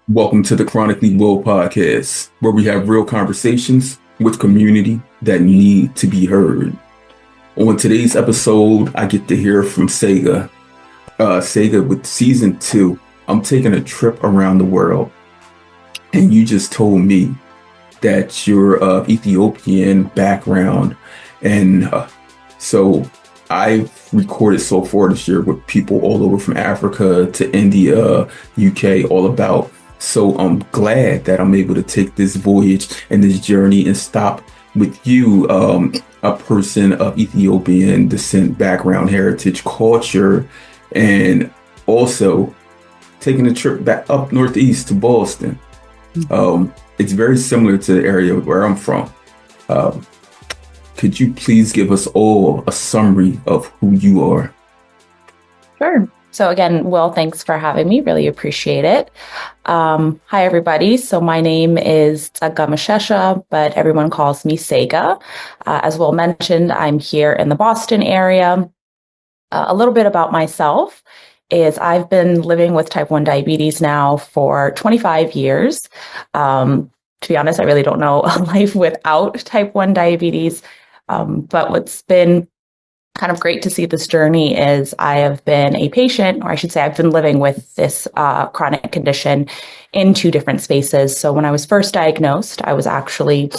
Welcome to the Chronically Will podcast, where we have real conversations with community that need to be heard. On today's episode, I get to hear from Tsega. Tsega, with season 2, I'm taking a trip around the world, and you just told me that you're of Ethiopian background, and so I've recorded so far this year with people all over from Africa to India, UK, all about. So I'm glad that I'm able to take this voyage and this journey and stop with you, a person of Ethiopian descent, background, heritage, culture, and also taking a trip back up northeast to Boston. It's very similar to the area where I'm from. Um, could you please give us all a summary of who you are? Sure. So again, Will, thanks for having me. Really appreciate it. Hi, everybody. So my name is Tsega, but everyone calls me Tsega. As Will mentioned, I'm here in the Boston area. A little bit about myself is I've been living with type 1 diabetes now for 25 years. To be honest, I really don't know a life without type 1 diabetes. But what's been kind of great to see this journey is I have been a patient, or I should say I've been living with this chronic condition in 2 different spaces. So when I was first diagnosed, I was actually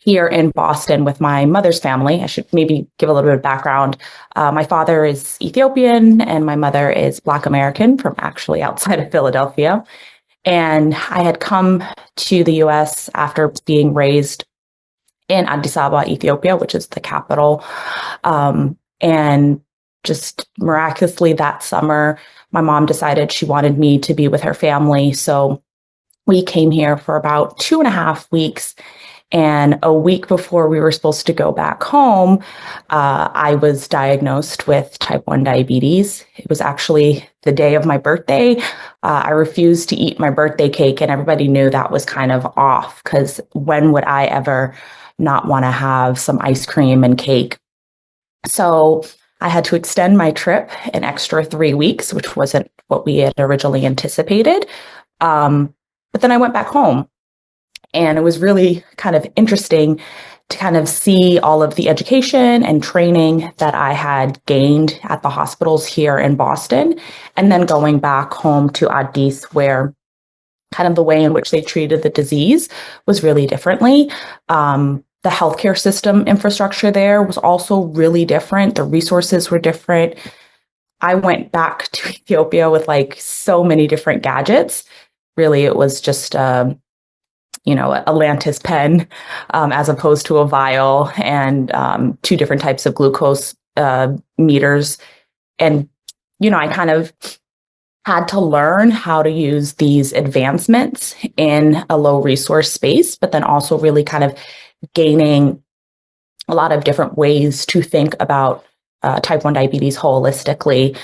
here in Boston with my mother's family. I should maybe give a little bit of background. My father is Ethiopian and my mother is Black American from actually outside of Philadelphia. And I had come to the US after being raised in Addis Ababa, Ethiopia, which is the capital. And just miraculously that summer, my mom decided she wanted me to be with her family. So we came here for about 2.5 weeks. And a week before we were supposed to go back home, I was diagnosed with type 1 diabetes. It was actually the day of my birthday. I refused to eat my birthday cake, and everybody knew that was kind of off because when would I ever not want to have some ice cream and cake? So I had to extend my trip an extra 3 weeks, which wasn't what we had originally anticipated. But then I went back home. And it was really kind of interesting to kind of see all of the education and training that I had gained at the hospitals here in Boston, and then going back home to Addis, where kind of the way in which they treated the disease was really differently. The healthcare system infrastructure there was also really different. The resources were different. I went back to Ethiopia with like so many different gadgets. Really, it was just a Lantus pen, as opposed to a vial, and 2 different types of glucose meters. And, I kind of had to learn how to use these advancements in a low resource space, but then also really kind of gaining a lot of different ways to think about type 1 diabetes holistically,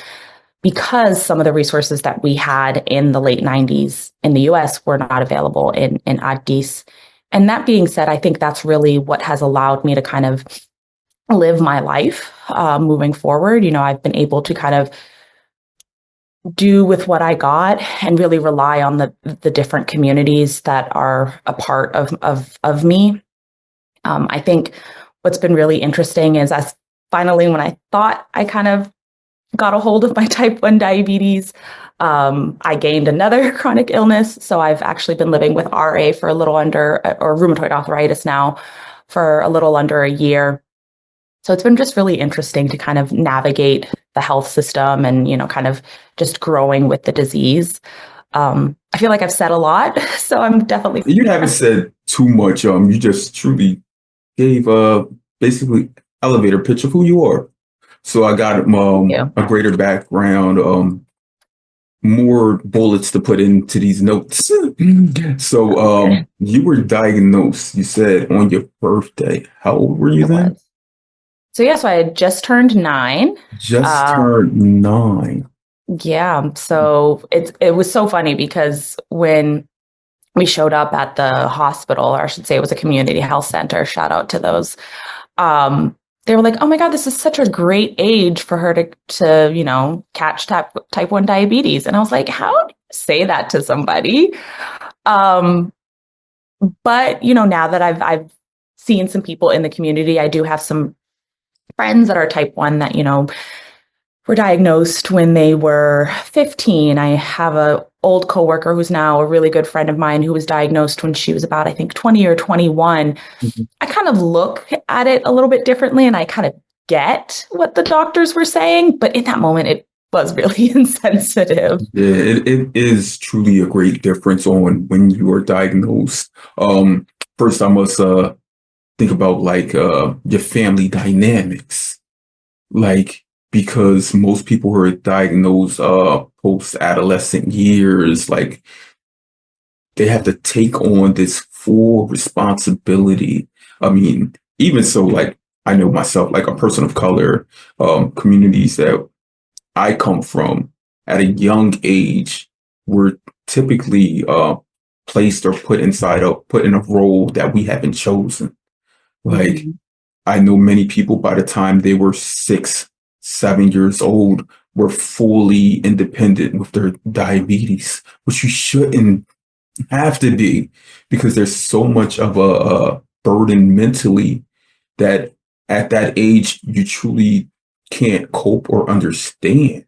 because some of the resources that we had in the late 90s in the US were not available in Addis. And that being said, I think that's really what has allowed me to kind of live my life moving forward. I've been able to kind of do with what I got and really rely on the different communities that are a part of me. I think what's been really interesting is as finally, when I thought I kind of got a hold of my type 1 diabetes, I gained another chronic illness. So I've actually been living with RA for a little under, or rheumatoid arthritis now, for a little under a year. So it's been just really interesting to kind of navigate the health system and, kind of just growing with the disease. I feel like I've said a lot, so I'm definitely. You haven't said too much. You just truly gave basically elevator pitch of who you are. So I got a greater background, more bullets to put into these notes. So you were diagnosed, you said, on your birthday. How old were you then? So I had just turned 9. Just turned 9. Yeah. So it was so funny because when we showed up at the hospital, or I should say it was a community health center, shout out to those, they were like, oh my God, this is such a great age for her to catch type 1 diabetes. And I was like, how do you say that to somebody? But, now that I've seen some people in the community, I do have some friends that are type 1 that, were diagnosed when they were 15. I have a old coworker who's now a really good friend of mine who was diagnosed when she was about, I think, 20 or 21. Mhm. I kind of look at it a little bit differently and I kind of get what the doctors were saying, but in that moment it was really insensitive. Yeah, it is truly a great difference on when you are diagnosed. First, I must think about like your family dynamics, like because most people who are diagnosed post adolescent years, like they have to take on this full responsibility. I mean, even so, like I know myself, like a person of color, communities that I come from at a young age were typically placed or put in a role that we haven't chosen. Like Mhm. I know many people by the time they were 6, 7 years old were fully independent with their diabetes, which you shouldn't have to be because there's so much of a burden mentally that at that age you truly can't cope or understand.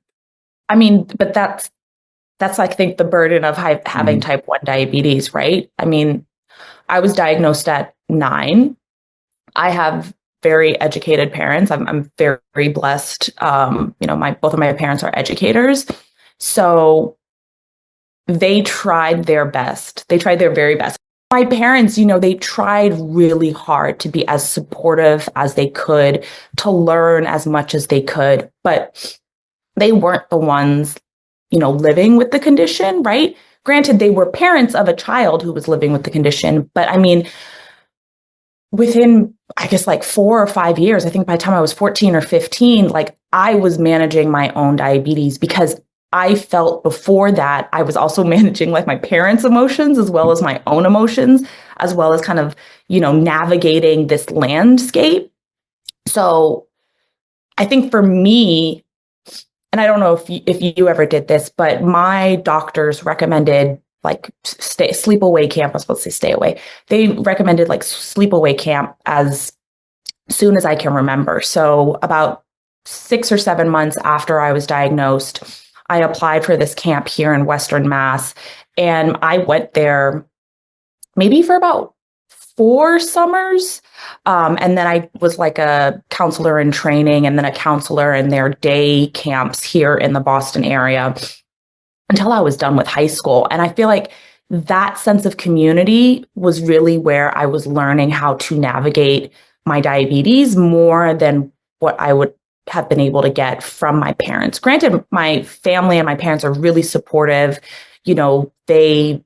I mean, but that's I think the burden of having Mhm. type 1 diabetes, right? I mean, I was diagnosed at 9. I have very educated parents. I'm very blessed. My both of my parents are educators. So they tried their best. They tried their very best. My parents, they tried really hard to be as supportive as they could, to learn as much as they could, but they weren't the ones, living with the condition, right? Granted, they were parents of a child who was living with the condition, but I mean, within, I guess, like 4 or 5 years, I think by the time I was 14 or 15, like I was managing my own diabetes because I felt before that I was also managing like my parents' emotions as well as my own emotions, as well as kind of, navigating this landscape. So I think for me, and I don't know if you ever did this, but my doctors recommended like sleepaway camp. I was supposed to say stay away. They recommended like sleepaway camp as soon as I can remember. So about 6 or 7 months after I was diagnosed, I applied for this camp here in Western Mass, and I went there maybe for about 4 summers. And then I was like a counselor in training and then a counselor in their day camps here in the Boston area until I was done with high school. And I feel like that sense of community was really where I was learning how to navigate my diabetes more than what I would have been able to get from my parents. Granted, my family and my parents are really supportive. They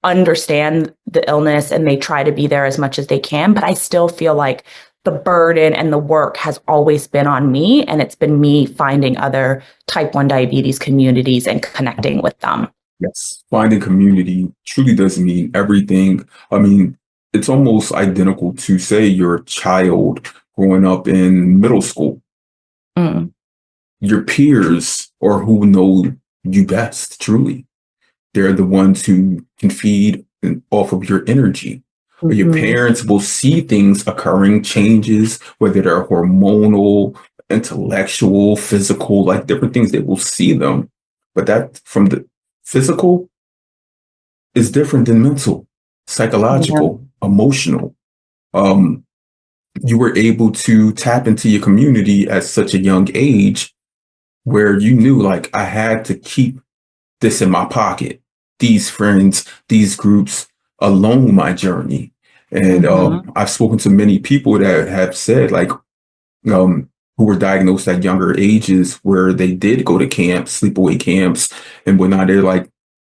understand the illness and they try to be there as much as they can, but I still feel like the burden and the work has always been on me, and it's been me finding other type 1 diabetes communities and connecting with them. Yes, finding community truly does mean everything. I mean, it's almost identical to say you're a child growing up in middle school. Mm. Your peers are who know you best, truly. They're the ones who can feed off of your energy. Or your Mhm. parents will see things occurring, changes, whether they're hormonal, intellectual, physical, like different things, they will see them. But that from the physical is different than mental, Yeah. psychological, emotional. Um, you were able to tap into your community at such a young age where you knew like I had to keep this in my pocket, these friends, these groups along my journey. And Mhm. I've spoken to many people that have said like who were diagnosed at younger ages where they did go to camps, sleepaway camps and whatnot. They're like,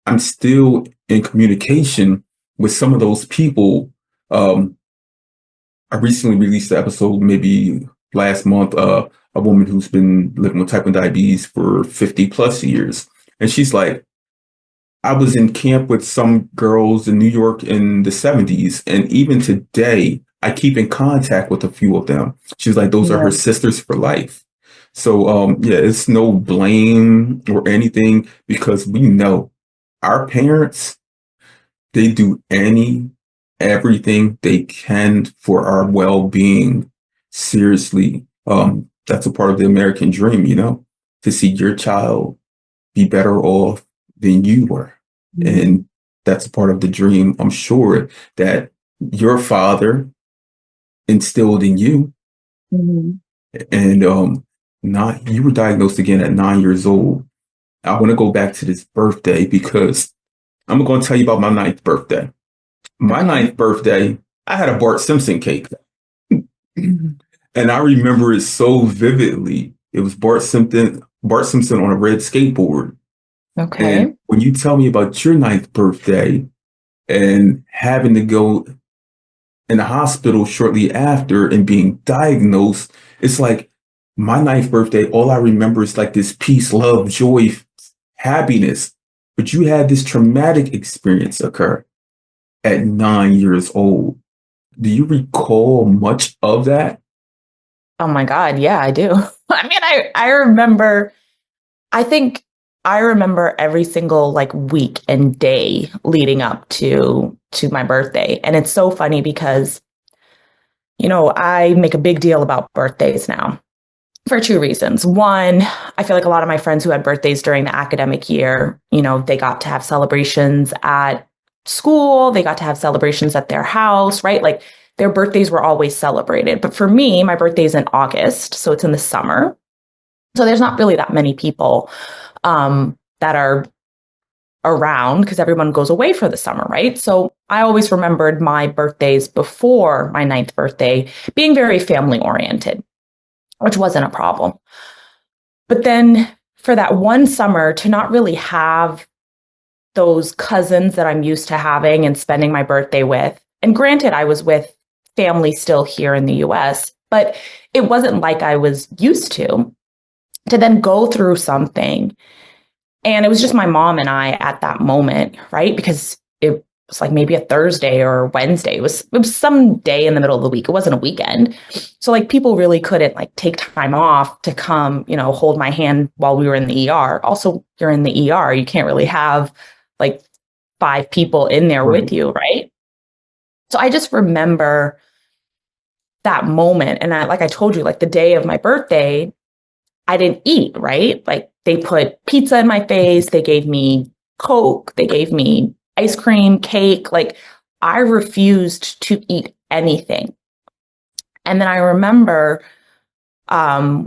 I'm still in communication with some of those people. Um, I recently released the episode, maybe last month, a woman who's been living with type 1 diabetes for 50 plus years. And she's like, I was in camp with some girls in New York in the 70s. And even today, I keep in contact with a few of them. She was like, those are her Yeah. sisters for life. So, yeah, it's no blame or anything because we know our parents, they do everything they can for our well-being. Seriously. That's a part of the American dream, to see your child be better off than you were. Mhm. And that's a part of the dream, I'm sure, that your father instilled in you. Mhm. And not you were diagnosed again at 9 years old. I want to go back to this birthday because I'm going to tell you about my ninth birthday. My Okay. ninth birthday, I had a Bart Simpson cake. And I remember it so vividly. It was Bart Simpson on a red skateboard. And Okay. when you tell me about your ninth birthday and having to go in the hospital shortly after and being diagnosed, it's like my ninth birthday, all I remember is like this peace, love, joy, happiness. But you had this traumatic experience occur at 9 years old. Do you recall much of that? Oh my God. Yeah, I do. I mean, I remember, I think I remember every single like week and day leading up to my birthday. And it's so funny because, I make a big deal about birthdays now for two reasons. One, I feel like a lot of my friends who had birthdays during the academic year, they got to have celebrations at school, they got to have celebrations at their house, right? Like their birthdays were always celebrated. But for me, my birthday is in August, so it's in the summer. So there's not really that many people that are around because everyone goes away for the summer, right? So I always remembered my birthdays before my ninth birthday being very family oriented, which wasn't a problem. But then for that one summer to not really have those cousins that I'm used to having and spending my birthday with, and granted, I was with family still here in the US, but it wasn't like I was used to then go through something. And it was just my mom and I at that moment, right? Because it was like maybe a Thursday or Wednesday. It was some day in the middle of the week. It wasn't a weekend. So like people really couldn't like take time off to come, hold my hand while we were in the ER. Also, you're in the ER. You can't really have like five people in there with Right. you, right? So I just remember that moment. And like I told you, like the day of my birthday, I didn't eat, right? Like they put pizza in my face, they gave me Coke, they gave me ice cream, cake. Like I refused to eat anything. And then I remember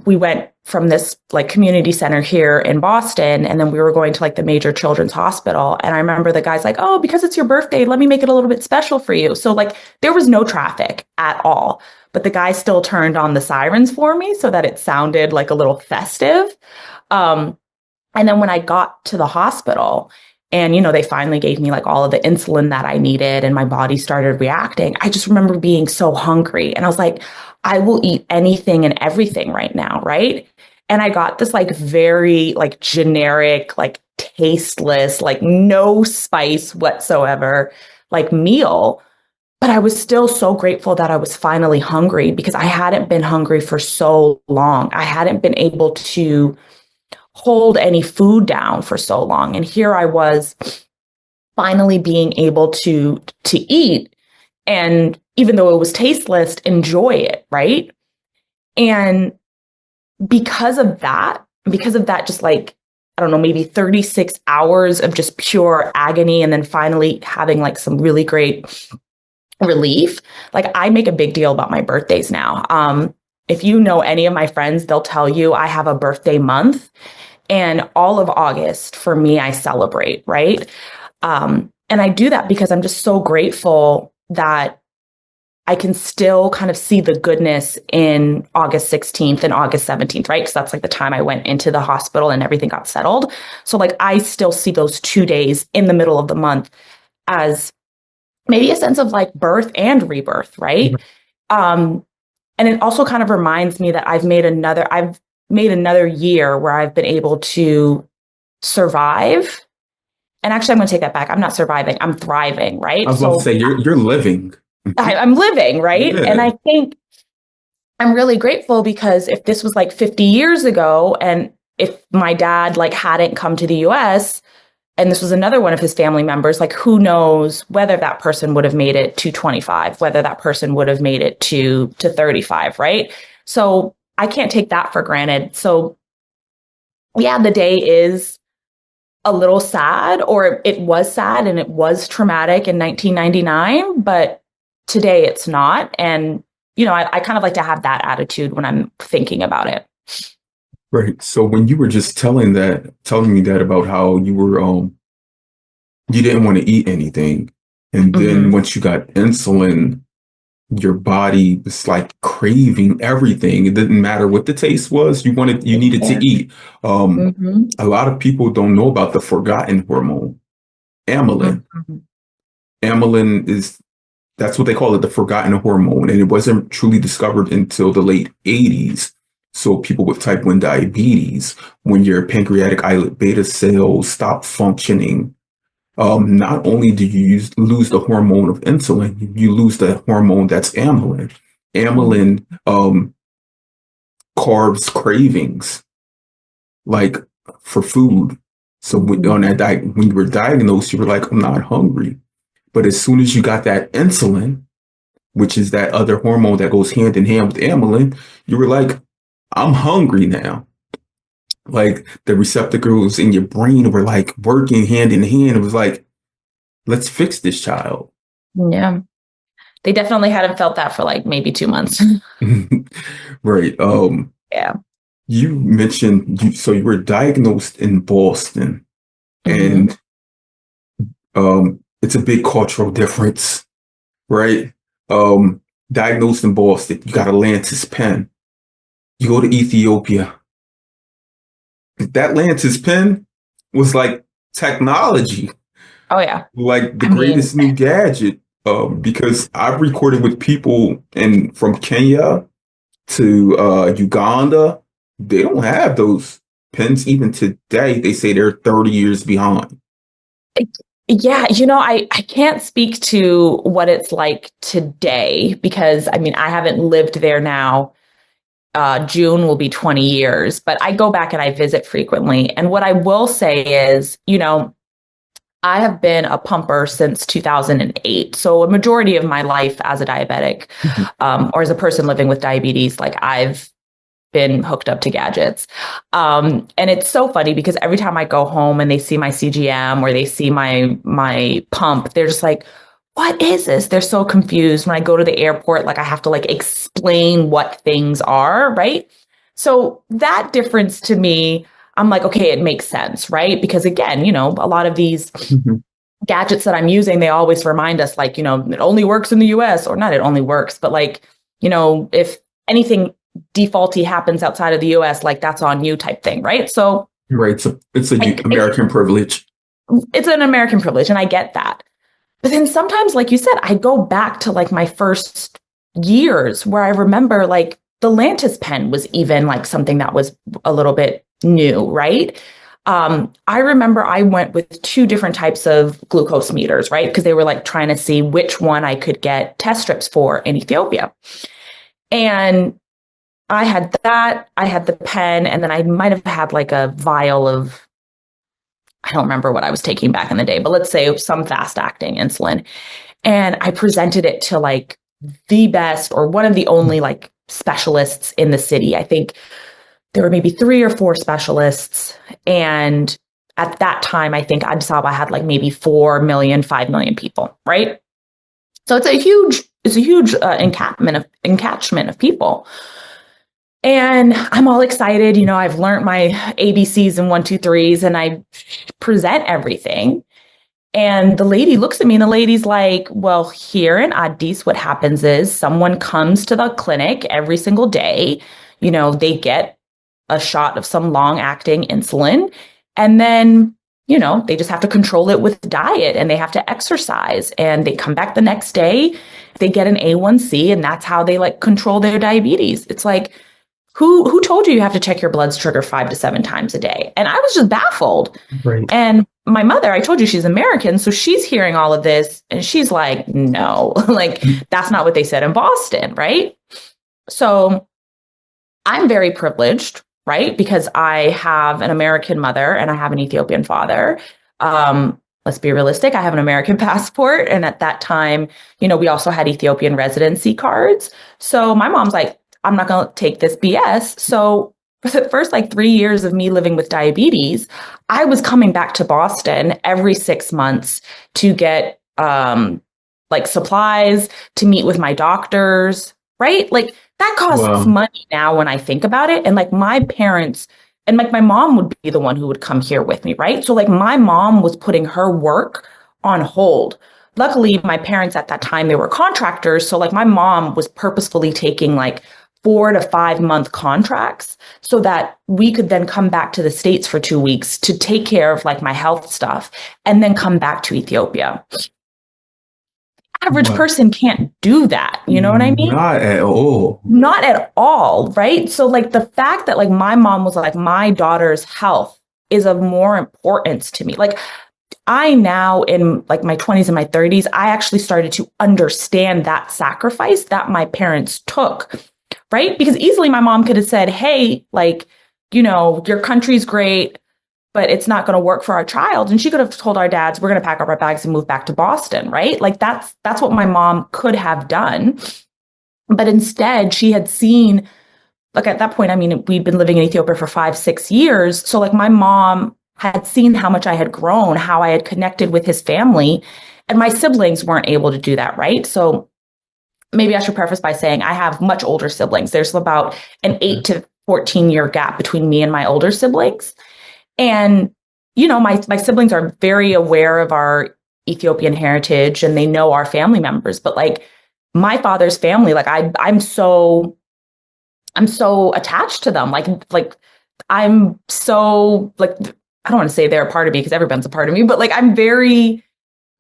we went from this like community center here in Boston, and then we were going to like the major children's hospital. And I remember the guy's like, oh, because it's your birthday, let me make it a little bit special for you. So like there was no traffic at all, but the guy still turned on the sirens for me so that it sounded like a little festive. Um, and then when I got to the hospital and, they finally gave me like all of the insulin that I needed and my body started reacting, I just remember being so hungry. And I was like, I will eat anything and everything right now. Right. And I got this like very like generic, like tasteless, like no spice whatsoever, like meal. But I was still so grateful that I was finally hungry because I hadn't been hungry for so long. I hadn't been able to hold any food down for so long. And here I was finally being able to eat and even though it was tasteless, enjoy it, right? And because of that, just like, I don't know, maybe 36 hours of just pure agony and then finally having like some really great relief. Like I make a big deal about my birthdays now. If you know any of my friends, they'll tell you I have a birthday month. And all of August for me, I celebrate, right? And I do that because I'm just so grateful that I can still kind of see the goodness in August 16th and August 17th, right? Because that's like the time I went into the hospital and everything got settled. So like I still see those 2 days in the middle of the month as maybe a sense of like birth and rebirth, right? Um, and it also kind of reminds me that I've made another year where I've been able to survive. And actually, I'm going to take that back. I'm not surviving. I'm thriving, I right? was about to So say you're living. I'm living, right? And Yeah. I think I'm really grateful because if this was like 50 years ago and if my dad like hadn't come to the US and this was another one of his family members, like who knows whether that person would have made it to 25, whether that person would have made it to 35, right? So I can't take that for granted. So yeah, the day is a little sad, or it was sad and it was traumatic in 1999, but today it's not. And, I kind of like to have that attitude when I'm thinking about it. Right. So when you were just telling me that about how you didn't want to eat anything, and then Mm-hmm. once you got insulin, your body was like craving everything. It didn't matter what the taste was. You needed to Yeah. eat. Um, Mm-hmm. a lot of people don't know about the forgotten hormone, amylin. Mm-hmm. Amylin is That's what they call it, the forgotten hormone. And it wasn't truly discovered until the late 80s. So people with type 1 diabetes, when your pancreatic islet beta cells stop functioning, not only do you lose the hormone of insulin, you lose the hormone that's amylin. Amylin carbs cravings, like for food. So when you were diagnosed, you were like, I'm not hungry. But as soon as you got that insulin, which is that other hormone that goes hand in hand with amylin, you were like, I'm hungry now. Like the receptacles in your brain were like working hand in hand. It was like, let's fix this child. Yeah. They definitely hadn't felt that for like maybe 2 months. Right. Yeah. You mentioned so you were diagnosed in Boston, Mm-hmm. and it's a big cultural difference, right? Um, Diagnosed in Boston, you got a Lantus pen. You go to Ethiopia, that Lantus pen was like technology, Oh, yeah. like the I mean, greatest new gadget. Because I've recorded with people from Kenya to Uganda. They don't have those pens even today. They say they're 30 years behind. yeah, I can't speak to what it's like today because I mean, I haven't lived there now. June will be 20 years, but I go back and I visit frequently. And what I will say is, I have been a pumper since 2008. So a majority of my life as a diabetic, Mhm. or as a person living with diabetes, like I've been hooked up to gadgets. And it's so funny because every time I go home and they see my CGM or they see my pump, they're just like, what is this? They're so confused. When I go to the airport, like I have to like explain what things are, right? So that difference to me, I'm like, okay, it makes sense, right? Because again, a lot of these Mhm. gadgets that I'm using, they always remind us like, it only works in the US, or not it only works, but like, if anything defaulty happens outside of the US, like that's on you type thing, right? So Right. So it's a I American privilege. it's an American privilege and I get that. But then sometimes, like you said, I go back to like my first years where I remember like the Lantus pen was even like something that was a little bit new, right? I remember I went with two different types of glucose meters, right? Because they were like trying to see which one I could get test strips for in Ethiopia. And I had that, I had the pen, and then I might have had like a vial of, I don't remember what I was taking back in the day, but let's say some fast acting insulin. And I presented it to like the best or one of the only like specialists in the city. I think there were maybe three or four specialists. And at that time, I think Addis Ababa had like maybe 4 million, 5 million people, right? So it's a huge encatchment of people. And I'm all excited. I've learned my ABCs and one, two, threes, and I present everything. And the lady looks at me and the lady's like, well, here in Addis, what happens is someone comes to the clinic every single day. They get a shot of some long acting insulin. And then, they just have to control it with diet and they have to exercise. And they come back the next day, they get an A1C, and that's how they like control their diabetes. It's like, who told you have to check your blood sugar 5 to 7 times a day? And I was just baffled. Right. And my mother, I told you she's American, so she's hearing all of this and she's like, no, like that's not what they said in Boston, right? So I'm very privileged, right? Because I have an American mother and I have an Ethiopian father. Let's be realistic. I have an American passport. And at that time, we also had Ethiopian residency cards. So my mom's like, I'm not going to take this BS. So for the first like 3 years of me living with diabetes, I was coming back to Boston every 6 months to get like supplies, to meet with my doctors, right? Like that costs Wow. money now when I think about it. And like my parents and like my mom would be the one who would come here with me, right? So like my mom was putting her work on hold. Luckily, my parents at that time, they were contractors. So like my mom was purposefully taking like 4 to 5 month contracts so that we could then come back to the States for 2 weeks to take care of like my health stuff and then come back to Ethiopia. Average Wow. person can't do that. You know what I mean? Not at all. Not at all, right? So like the fact that like my mom was like my daughter's health is of more importance to me. Like I now in like my 20s and my 30s, I actually started to understand that sacrifice that my parents took, right? Because easily my mom could have said, "Hey, like, your country's great, but it's not going to work for our child." And she could have told our dads, "We're going to pack up our bags and move back to Boston," right? Like that's what my mom could have done. But instead, she had seen, like at that point, I mean, we'd been living in Ethiopia for 5, 6 years. So like my mom had seen how much I had grown, how I had connected with his family, and my siblings weren't able to do that, right? So maybe I should preface by saying I have much older siblings. There's about an 8 to 14 year gap between me and my older siblings. And, my siblings are very aware of our Ethiopian heritage and they know our family members, but like my father's family, like I'm so attached to them. Like I'm so like, I don't want to say they're a part of me because everyone's a part of me, but like I'm very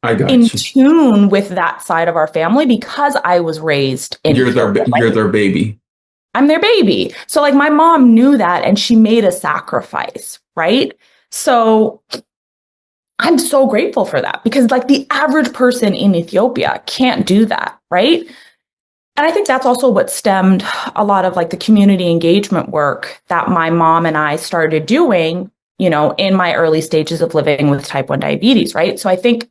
I in got you. tune with that side of our family because I was raised in Ethiopia. You're their baby. I'm their baby. So like my mom knew that and she made a sacrifice, right? So I'm so grateful for that because like the average person in Ethiopia can't do that, right? And I think that's also what stemmed a lot of like the community engagement work that my mom and I started doing, in my early stages of living with type 1 diabetes, right? So I think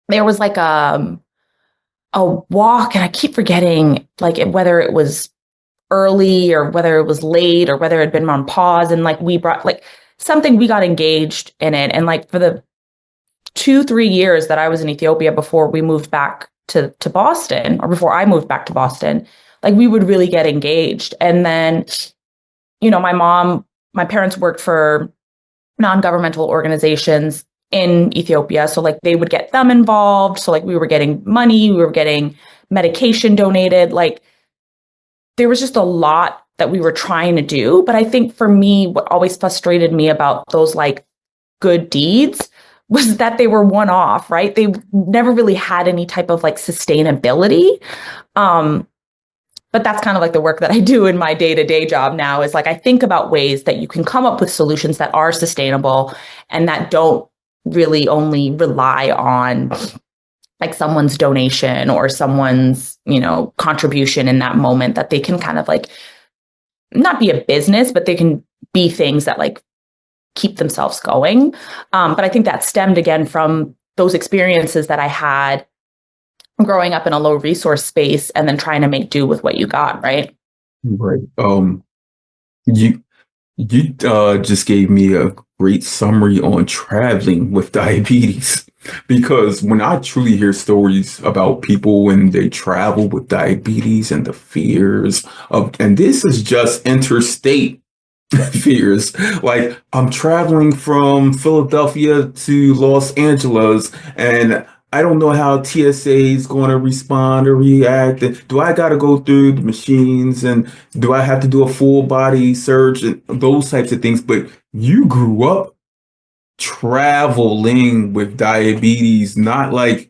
there was like a walk, and I keep forgetting like whether it was early or whether it was late or whether it had been on pause, and like we brought like something, we got engaged in it, and like for the 2, 3 years that I was in Ethiopia before we moved back to Boston, or before I moved back to Boston, like we would really get engaged. And then my parents worked for non-governmental organizations in Ethiopia. So like they would get them involved. So like we were getting money, we were getting medication donated. Like there was just a lot that we were trying to do. But I think for me, what always frustrated me about those like good deeds was that they were one off, right? They never really had any type of like sustainability. Um, but that's kind of like the work that I do in my day-to-day job now, is like I think about ways that you can come up with solutions that are sustainable and that don't really only rely on like someone's donation or someone's, contribution in that moment, that they can kind of like not be a business, but they can be things that like keep themselves going. But I think that stemmed again from those experiences that I had growing up in a low resource space and then trying to make do with what you got, right? Right. You just gave me a great summary on traveling with diabetes. Because when I truly hear stories about people when they travel with diabetes and the fears and this is just interstate fears. Like I'm traveling from Philadelphia to Los Angeles and I don't know how TSA is going to respond or react. And do I got to go through the machines and do I have to do a full body search and those types of things? But you grew up traveling with diabetes, not like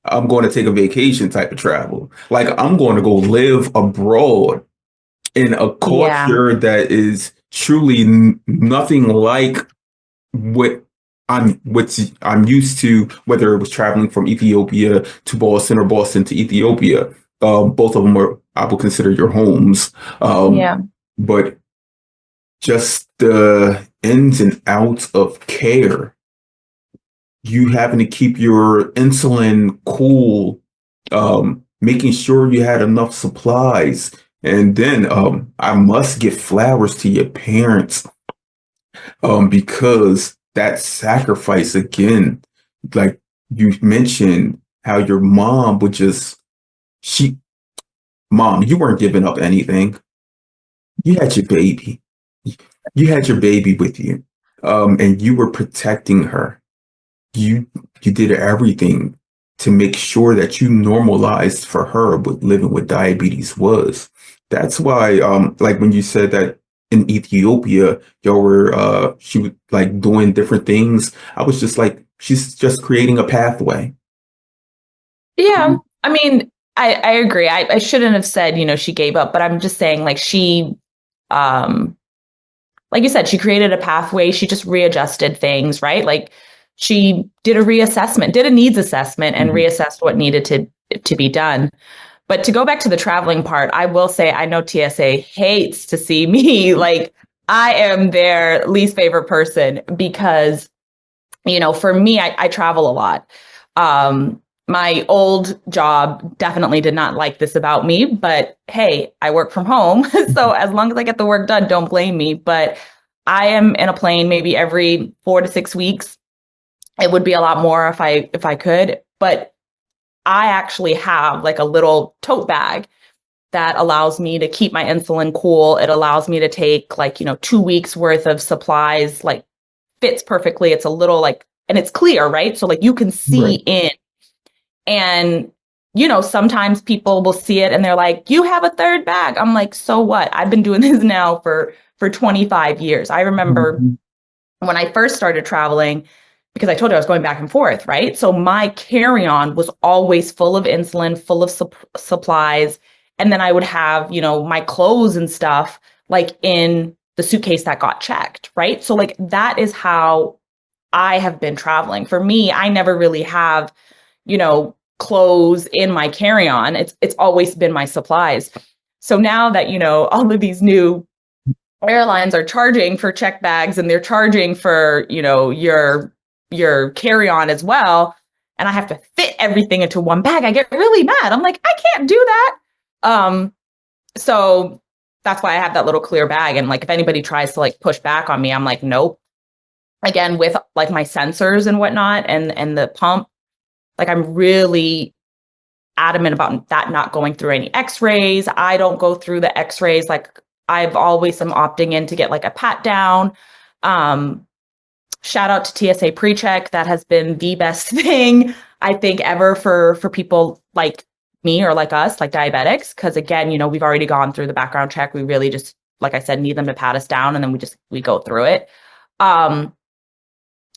I'm going to take a vacation type of travel. Like I'm going to go live abroad in a Yeah. culture that is truly nothing like what I'm used to, whether it was traveling from Ethiopia to Boston or Boston to Ethiopia. Both of them are, I will consider, your homes. Yeah. But just the ins and outs of care, you having to keep your insulin cool, making sure you had enough supplies. And then I must give flowers to your parents, because that sacrifice again, like you mentioned, how your mom would just, she, mom, you weren't giving up anything. You had your baby. You had your baby with you, and you were protecting her. You you did everything to make sure that you normalized for her what living with diabetes was. That's why, like when you said that in Ethiopia, y'all were she was like doing different things. I was just like, she's just creating a pathway. Yeah. I mean, I agree. I shouldn't have said, she gave up, but I'm just saying like um, like you said, she created a pathway. She just readjusted things, right? Like she did a reassessment, did a needs assessment and Mhm. reassessed what needed to be done. But to go back to the traveling part, I will say I know TSA hates to see me. Like I am their least favorite person because, for me, I travel a lot. My old job definitely did not like this about me, but hey, I work from home. So as long as I get the work done, don't blame me. But I am in a plane maybe every 4 to 6 weeks. It would be a lot more if I could, but I actually have like a little tote bag that allows me to keep my insulin cool. It allows me to take like, 2 weeks worth of supplies, like fits perfectly. It's a little like, and it's clear, right? So like you can see Right. in. And, sometimes people will see it and they're like, you have a third bag. I'm like, so what? I've been doing this now for 25 years. I remember Mhm. when I first started traveling, because I told you I was going back and forth, right? So my carry-on was always full of insulin, full of supplies. And then I would have, my clothes and stuff like in the suitcase that got checked, right? So like that is how I have been traveling. For me, I never really have, clothes in my carry-on. It's always been my supplies. So now that, all of these new airlines are charging for check bags and they're charging for, your carry-on as well, and I have to fit everything into one bag, I get really mad. I'm like, I can't do that. So that's why I have that little clear bag. And like if anybody tries to like push back on me, I'm like, nope. Again, with like my sensors and whatnot and the pump, like I'm really adamant about that not going through any x-rays. I don't go through the x-rays. Like I've always am opting in to get like a pat down. Um, Shout out to TSA PreCheck. That has been the best thing I think ever for people like me or like us, like diabetics. Cause again, we've already gone through the background check. We really just, like I said, need them to pat us down and then we go through it. Um,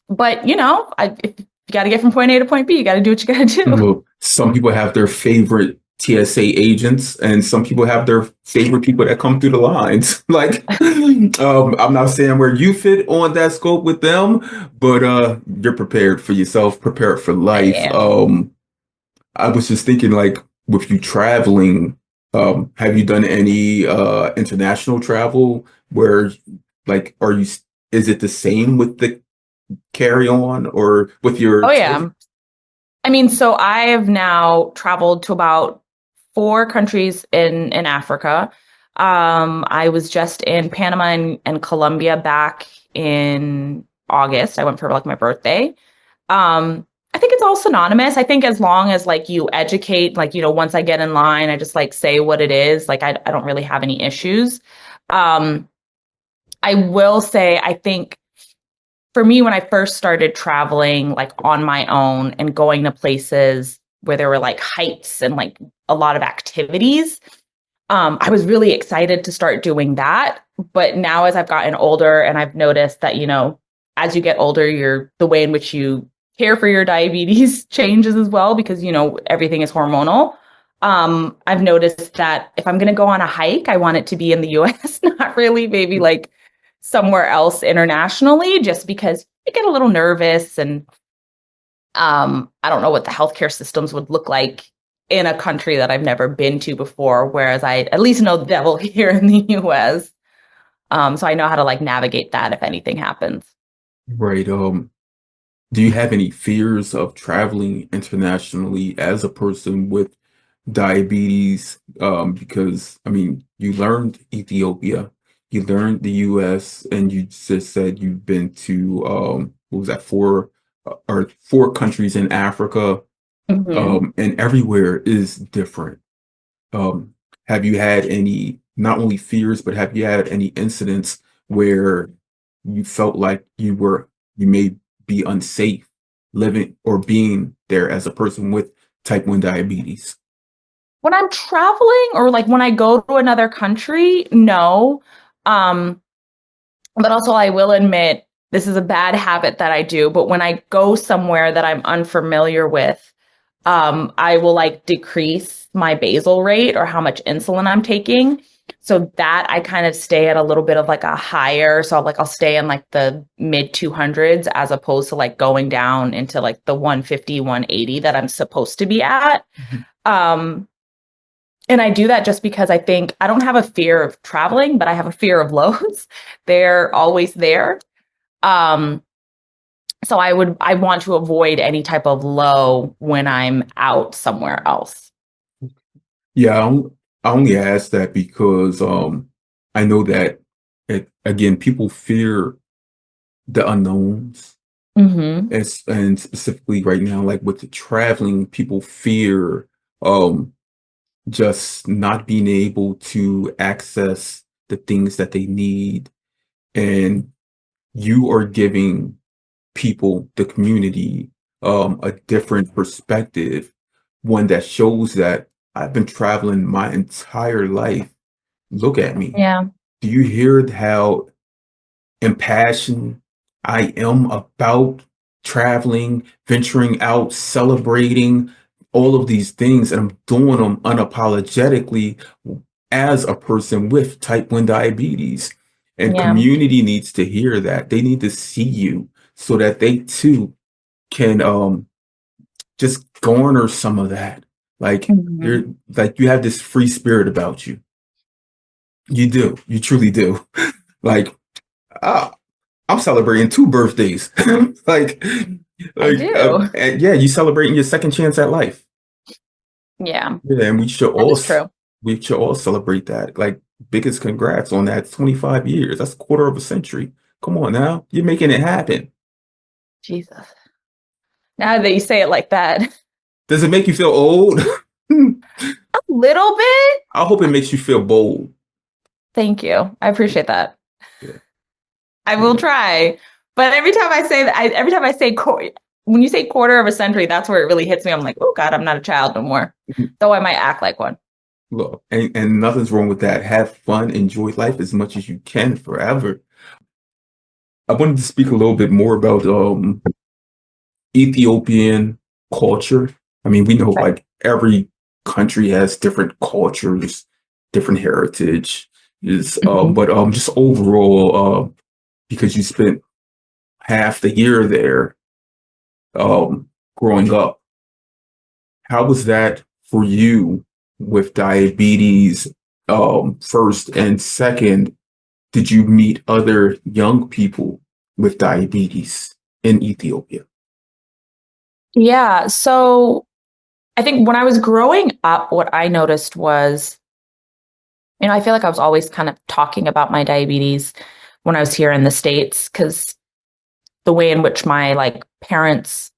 but if you got to get from point A to point B, you got to do what you got to do. Well, some people have their favorite TSA agents, and some people have their favorite people that come through the lines. Like, I'm not saying where you fit on that scope with them, but you're prepared for yourself, prepared for I life. am. I was just thinking, like, with you traveling, have you done any international travel where, like, is it the same with the carry-on or with your Oh tote? yeah. I mean, so I have now traveled to about 4 countries in Africa. I was just in Panama and Colombia back in August. I went for like my birthday. I think it's all synonymous. I think as long as like you educate, like, once I get in line, I just like say what it is. Like I don't really have any issues. Um, I will say, I think for me, when I first started traveling like on my own and going to places where there were like hikes and like a lot of activities, I was really excited to start doing that. But now as I've gotten older and I've noticed that, as you get older, the way in which you care for your diabetes changes as well because, everything is hormonal. I've noticed that if I'm going to go on a hike, I want it to be in the US, not really maybe like somewhere else internationally, just because I get a little nervous and I don't know what the healthcare systems would look like in a country that I've never been to before, whereas I at least know the devil here in the US. So I know how to like navigate that if anything happens. Right. Do you have any fears of traveling internationally as a person with diabetes? Because I mean, you learned Ethiopia, you learned the US, and you just said you've been to what was that, four countries in Africa, Hmm. and everywhere is different. Um, have you had any, not only fears, but have you had any incidents where you felt like you may be unsafe living or being there as a person with type 1 diabetes? When I'm traveling or like when I go to another country, no. Um, but also I will admit this is a bad habit that I do, but when I go somewhere that I'm unfamiliar with, I will like decrease my basal rate or how much insulin I'm taking. So that I kind of stay at a little bit of like a higher. So like I'll stay in like the mid 200s as opposed to like going down into like the 150, 180 that I'm supposed to be at. Mhm. Um, and I do that just because I think I don't have a fear of traveling, but I have a fear of lows. They're always there. Um, so I want to avoid any type of low when I'm out somewhere else. Yeah, I only ask that because I know that again, people fear the unknowns. Hmm. And specifically right now, like with the traveling, people fear um just not being able to access the things that they need. And you are giving people, the community, a different perspective, one that shows that I've been traveling my entire life. Look at me. Yeah. Do you hear how impassioned I am about traveling, venturing out, celebrating all of these things, and I'm doing them unapologetically as a person with type 1 diabetes. And Yeah. community needs to hear that. They need to see you so that they too can just garner some of that. Like Hmm. you have this free spirit about you. You do. You truly do. Like, ah, I'm celebrating two birthdays. Like, I do. and yeah, you celebrating your second chance at life. Yeah, Yeah, and that is true. we should all celebrate that. Like, biggest congrats on that 25 years. That's a quarter of a century. Come on now, you're making it happen. Jesus. Now that you say it like that, Does it make you feel old? a little bit. I hope it makes you feel bold. Thank you. I appreciate that. Yeah, I will yeah. try. But every time I say that, every time I say, when you say quarter of a century, that's where it really hits me. I'm like, oh God, I'm not a child no more. Though I might act like one. Look, and nothing's wrong with that. Have fun, enjoy life as much as you can forever. I wanted to speak a little bit more about Ethiopian culture. I mean, we know Right. like every country has different cultures, different heritage. Is Hmm. but just overall, because you spent half the year there, growing up, how was that for you with diabetes? First and second, did you meet other young people with diabetes in Ethiopia? Yeah. So I think when I was growing up, what I noticed was, I feel like I was always kind of talking about my diabetes when I was here in the States because the way in which my like parents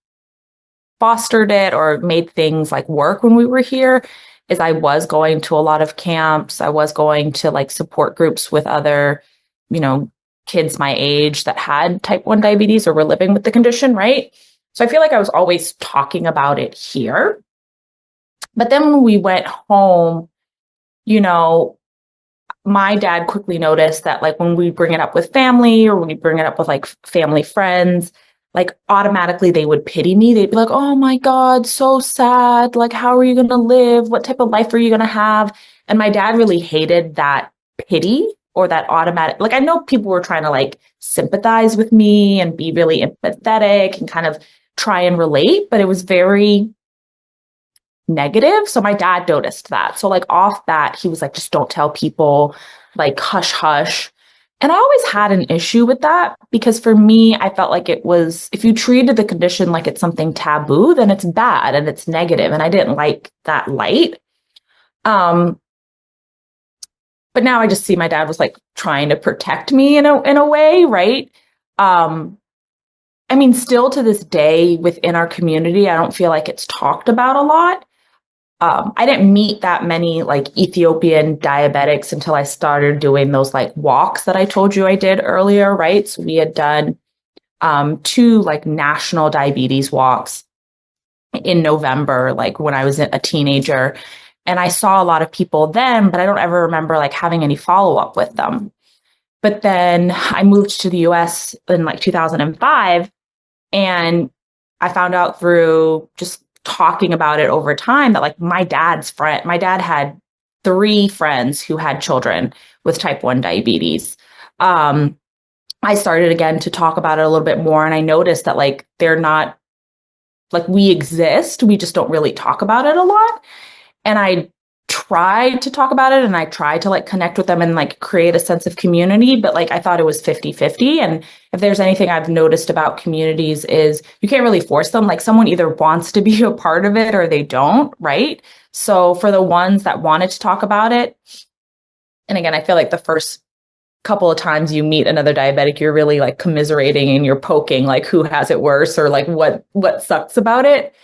fostered it or made things like work when we were here is I was going to a lot of camps. I was going to like support groups with other, you know, kids my age that had type 1 diabetes or were living with the condition, right? So I feel like I was always talking about it here. But then when we went home, you know, my dad quickly noticed that like when we bring it up with family or when we bring it up with like family friends, like automatically they would pity me. They'd be like, oh my God, so sad. Like, how are you going to live? What type of life are you going to have? And my dad really hated that pity or that automatic. Like, I know people were trying to like sympathize with me and be really empathetic and kind of try and relate, but it was very negative. So my dad noticed that. So like off that, he was like, just don't tell people, like hush hush. And I always had an issue with that because for me, I felt like it was, if you treated the condition like it's something taboo, then it's bad and it's negative. And I didn't like that light. Um, but now I just see my dad was like trying to protect me in a way, right? Um, I mean, still to this day within our community, I don't feel like it's talked about a lot. I didn't meet that many like Ethiopian diabetics until I started doing those like walks that I told you I did earlier, right? So we had done two like national diabetes walks in November, like when I was a teenager. And I saw a lot of people then, but I don't ever remember like having any follow up with them. But then I moved to the US in like 2005, and I found out through just talking about it over time that like my dad had three friends who had children with type 1 diabetes. I started again to talk about it a little bit more, and I noticed that like they're not like we exist, we just don't really talk about it a lot. And I tried to talk about it and I tried to like connect with them and like create a sense of community, but like I thought it was 50-50. And if there's anything I've noticed about communities is you can't really force them. Like someone either wants to be a part of it or they don't, right? So for the ones that wanted to talk about it, and again, I feel like the first couple of times you meet another diabetic, you're really like commiserating and you're poking like who has it worse or like what sucks about it.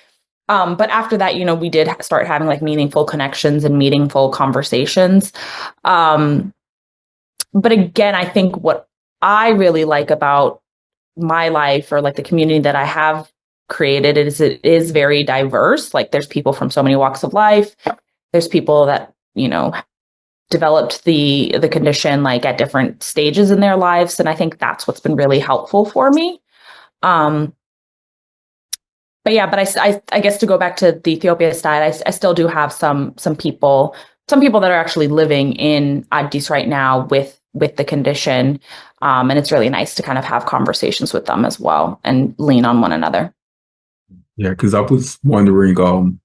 But after that, we did start having like meaningful connections and meaningful conversations. But again, I think what I really like about my life or like the community that I have created is it is very diverse. Like there's people from so many walks of life. There's people that, developed the condition like at different stages in their lives. And I think that's what's been really helpful for me. But yeah, but I guess to go back to the Ethiopia side, I still do have some people that are actually living in Addis right now with the condition, and it's really nice to kind of have conversations with them as well and lean on one another. Yeah, because I was wondering,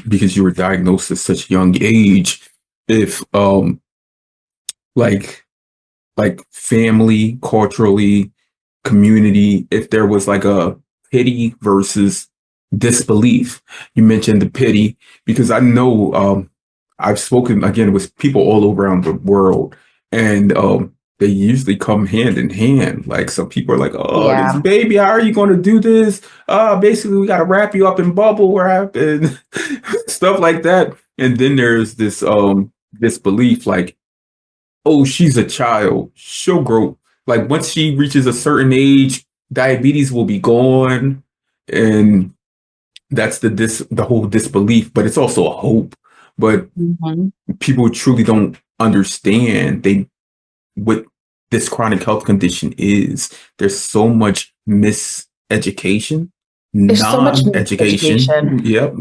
because you were diagnosed at such a young age, if like family, culturally, community, if there was like a pity versus disbelief. You mentioned the pity because I know I've spoken again with people all around the world, and they usually come hand in hand. Like some people are like, "Oh, this Yeah. baby, how are you going to do this? Basically, we got to wrap you up in bubble wrap and stuff like that." And then there's this disbelief, like, "Oh, she's a child. She'll grow. Like once she reaches a certain age, diabetes will be gone." And that's the whole disbelief, but it's also a hope. But Mhm. people truly don't understand what this chronic health condition is. There's so much miseducation, There's so much non-education. education. Yep.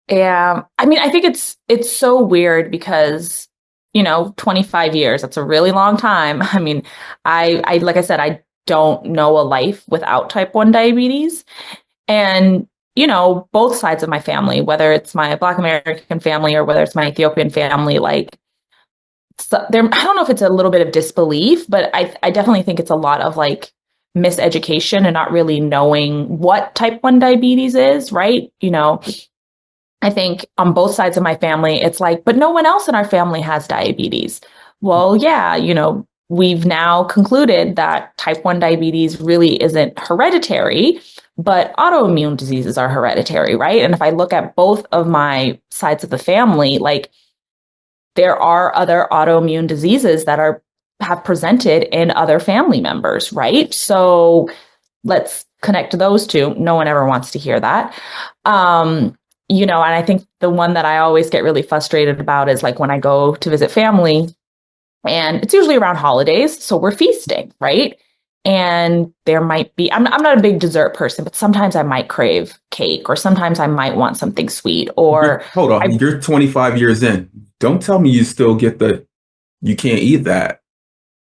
Yeah. I mean, I think it's so weird because, 25 years, that's a really long time. I mean, I like I said, I don't know a life without type 1 diabetes. And, both sides of my family, whether it's my Black American family or whether it's my Ethiopian family, like there, I don't know if it's a little bit of disbelief, but I definitely think it's a lot of like miseducation and not really knowing what type 1 diabetes is, right? I think on both sides of my family, it's like, but no one else in our family has diabetes. Well, yeah, we've now concluded that type 1 diabetes really isn't hereditary, but autoimmune diseases are hereditary, right? And if I look at both of my sides of the family, like there are other autoimmune diseases that have presented in other family members, right? So let's connect those two. No one ever wants to hear that. And I think the one that I always get really frustrated about is like when I go to visit family, and it's usually around holidays. So we're feasting, right? And there might be, I'm not a big dessert person, but sometimes I might crave cake, or sometimes I might want something sweet, or Hold on, I, you're 25 years in. Don't tell me you still get you can't eat that,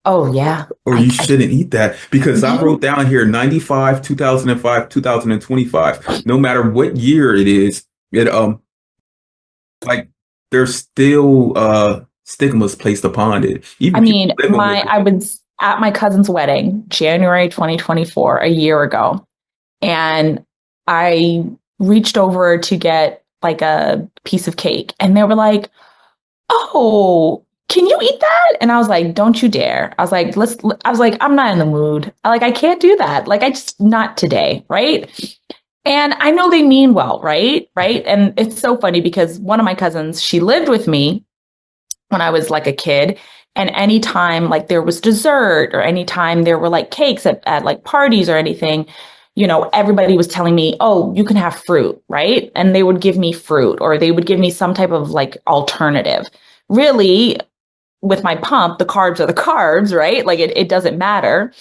oh yeah, or you shouldn't eat that, because I Mhm. wrote down here 95, 2005, 2025. No matter what year it is, it like there's still stigmas placed upon it. I Even people mean, living with it. I was at my cousin's wedding, January 2024, a year ago, and I reached over to get like a piece of cake, and they were like, "Oh, can you eat that?" And I was like, "Don't you dare." I was like, I was like, "I'm not in the mood. I can't do that. Like, I just, not today." Right. And I know they mean well. Right. Right. And it's so funny because one of my cousins, she lived with me when I was like a kid. And anytime like there was dessert, or anytime there were like cakes at like parties or anything, everybody was telling me, "Oh, you can have fruit," right? And they would give me fruit, or they would give me some type of like alternative. Really, with my pump, the carbs are the carbs, right? Like it doesn't matter.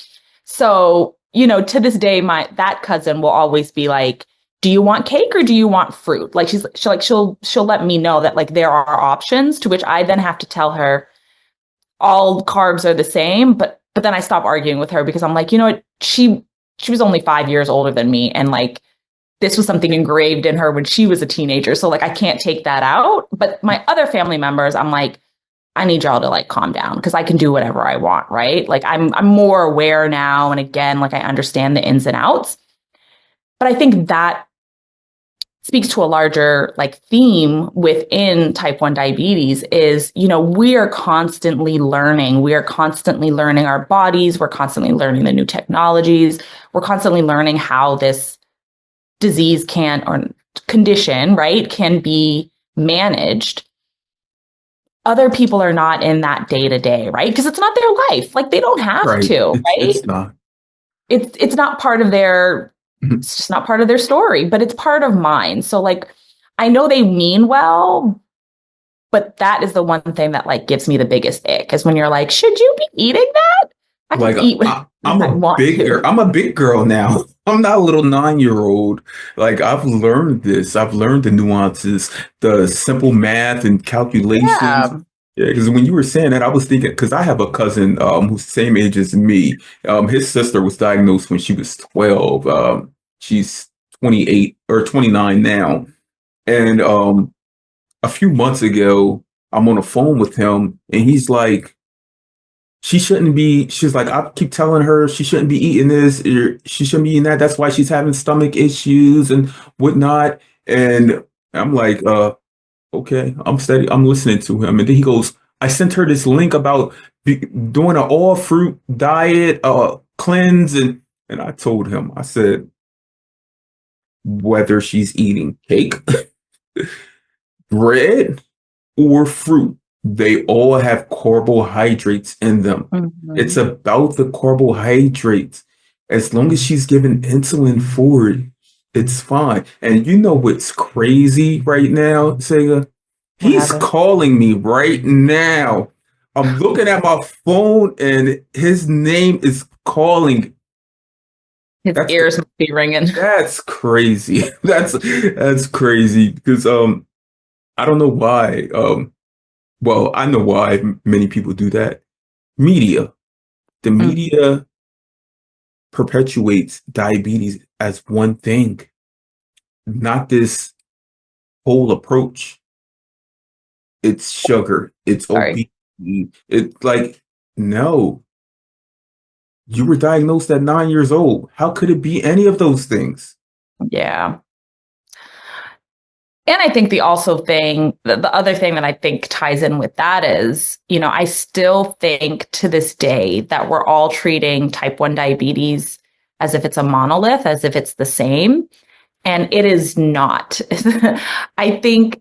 So, to this day, that cousin will always be like, "Do you want cake or do you want fruit?" Like she'll let me know that like there are options, to which I then have to tell her all carbs are the same. But then I stop arguing with her, because I'm like, you know what? She was only 5 years older than me, and like this was something engraved in her when she was a teenager. So like I can't take that out. But my other family members, I'm like, I need y'all to like calm down, because I can do whatever I want, right? Like I'm more aware now, and again, like I understand the ins and outs. But I think that speaks to a larger like theme within type 1 diabetes is, we are constantly learning. We are constantly learning our bodies. We're constantly learning the new technologies. We're constantly learning how this disease can, or condition, right, can be managed. Other people are not in that day to day, right? Because it's not their life. Like they don't have Right. to, right? It's not. It's not part of their, it's just not part of their story, but it's part of mine. So like I know they mean well, but that is the one thing that like gives me the biggest ick, is when you're like, "Should you be eating that?" I can Like eat when I want to. I'm a big girl now. I'm not a little 9 year old. Like I've learned this. I've learned the nuances, the simple math and calculations. Yeah. Yeah, because when you were saying that, I was thinking, because I have a cousin who's the same age as me. His sister was diagnosed when she was 12. She's 28 or 29 now. And a few months ago, I'm on the phone with him, and he's like, she's like, I keep telling her she shouldn't be eating this, or she shouldn't be eating that. That's why she's having stomach issues and whatnot. And I'm like, okay, I'm steady. I'm listening to him. And then he goes, I sent her this link about doing an all fruit diet, cleanse. And I told him, I said, whether she's eating cake, bread, or fruit, they all have carbohydrates in them. It's Mhm. about the carbohydrates. As long as she's given insulin for it, it's fine. And you know what's crazy right now, Sega? What He's happened? calling me right now. I'm looking at my phone and his name is calling. His That's ears must be ringing. that's crazy. That's crazy because I don't know why. Well, I know why many people do that. Media. The Mhm. media perpetuates diabetes as one thing, not this whole approach. It's sugar, it's Sorry. obesity. It's like, no, you were diagnosed at 9 years old. How could it be any of those things? Yeah. And I think the other thing that I think ties in with that is, I still think to this day that we're all treating type 1 diabetes as if it's a monolith, as if it's the same. And it is not. I think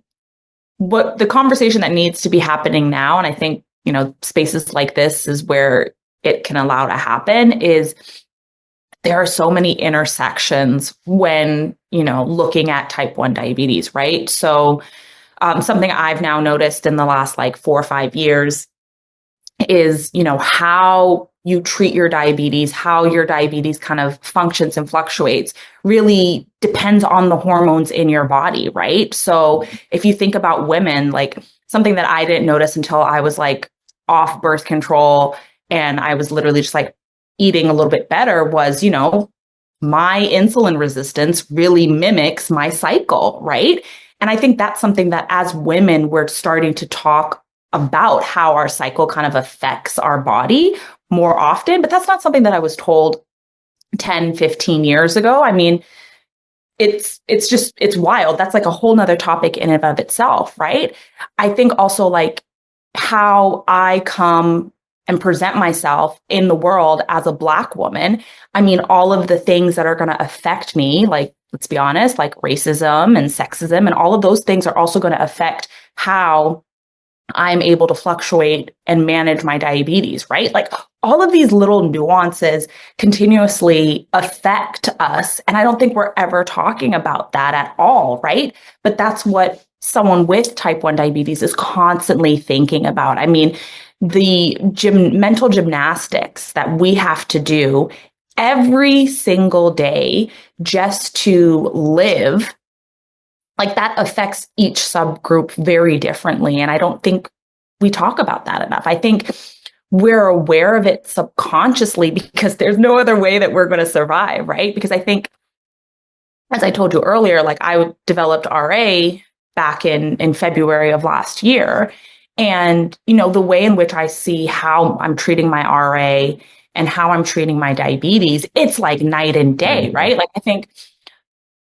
what the conversation that needs to be happening now, and I think, spaces like this is where it can allow to happen, is there are so many intersections when, looking at type 1 diabetes, right? So, something I've now noticed in the last like 4 or 5 years is, how you treat your diabetes, how your diabetes kind of functions and fluctuates, really depends on the hormones in your body, right? So if you think about women, like something that I didn't notice until I was like off birth control and I was literally just like eating a little bit better was, my insulin resistance really mimics my cycle, right? And I think that's something that as women, we're starting to talk about how our cycle kind of affects our body more often. But that's not something that I was told 10, 15 years ago. I mean, it's wild. That's like a whole nother topic in and of itself, right? I think also like how I come and present myself in the world as a Black woman. I mean, all of the things that are going to affect me, like, let's be honest, like racism and sexism and all of those things are also going to affect how I'm able to fluctuate and manage my diabetes, right? Like all of these little nuances continuously affect us. And I don't think we're ever talking about that at all, right? But that's what someone with type 1 diabetes is constantly thinking about. I mean, the mental gymnastics that we have to do every single day just to live, like that affects each subgroup very differently. And I don't think we talk about that enough. I think we're aware of it subconsciously because there's no other way that we're going to survive, right? Because I think, as I told you earlier, like I developed RA back in February of last year. And, the way in which I see how I'm treating my RA and how I'm treating my diabetes, it's like night and day, right? Like I think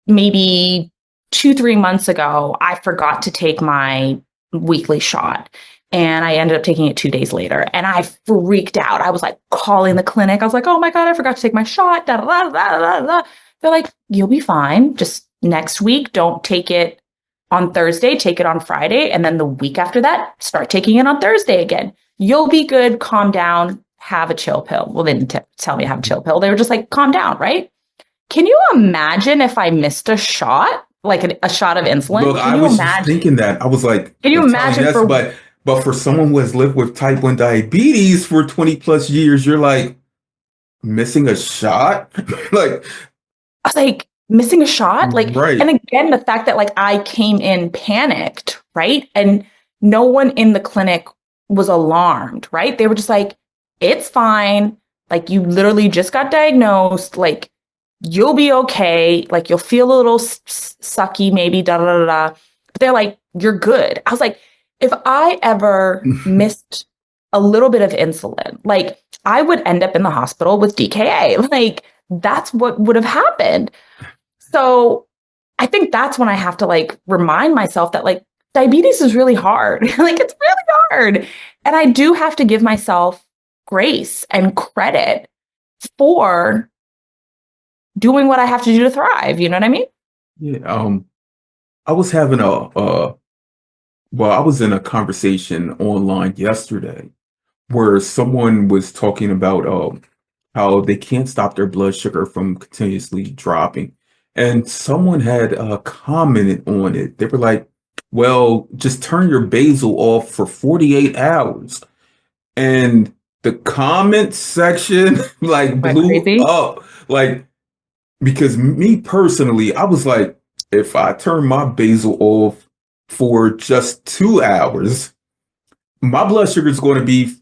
maybe 2-3 months ago, I forgot to take my weekly shot and I ended up taking it 2 days later and I freaked out. I was like calling the clinic. I was like, oh my God, I forgot to take my shot. Da, da, da, da, da, da. They're like, you'll be fine. Just next week, don't take it on Thursday, take it on Friday. And then the week after that, start taking it on Thursday again. You'll be good. Calm down. Have a chill pill. Well, they didn't tell me to have a chill pill. They were just like, calm down, right? Can you imagine if I missed a shot, like a shot of insulin? Look, I was just thinking that. I was like, can you imagine yes, but for someone who has lived with type 1 diabetes for 20 plus years, you're like missing a shot? Like, I was like, missing a shot? Like, right. And again, the fact that like I came in panicked, right? And no one in the clinic was alarmed, right? They were just like, it's fine. Like, you literally just got diagnosed. Like, you'll be okay. Like, you'll feel a little sucky, maybe, da da da da. But they're like, you're good. I was like, if I ever missed a little bit of insulin, like, I would end up in the hospital with DKA. Like, that's what would have happened. So I think that's when I have to like remind myself that like diabetes is really hard. Like, it's really hard. And I do have to give myself grace and credit for doing what I have to do to thrive. You know what I mean? Yeah. I was having I was in a conversation online yesterday where someone was talking about how they can't stop their blood sugar from continuously dropping. And someone had commented on it. They were like, well, just turn your basal off for 48 hours. And the comment section like blew up. Like, because me personally, I was like, if I turn my basal off for just 2 hours, my blood sugar is going to be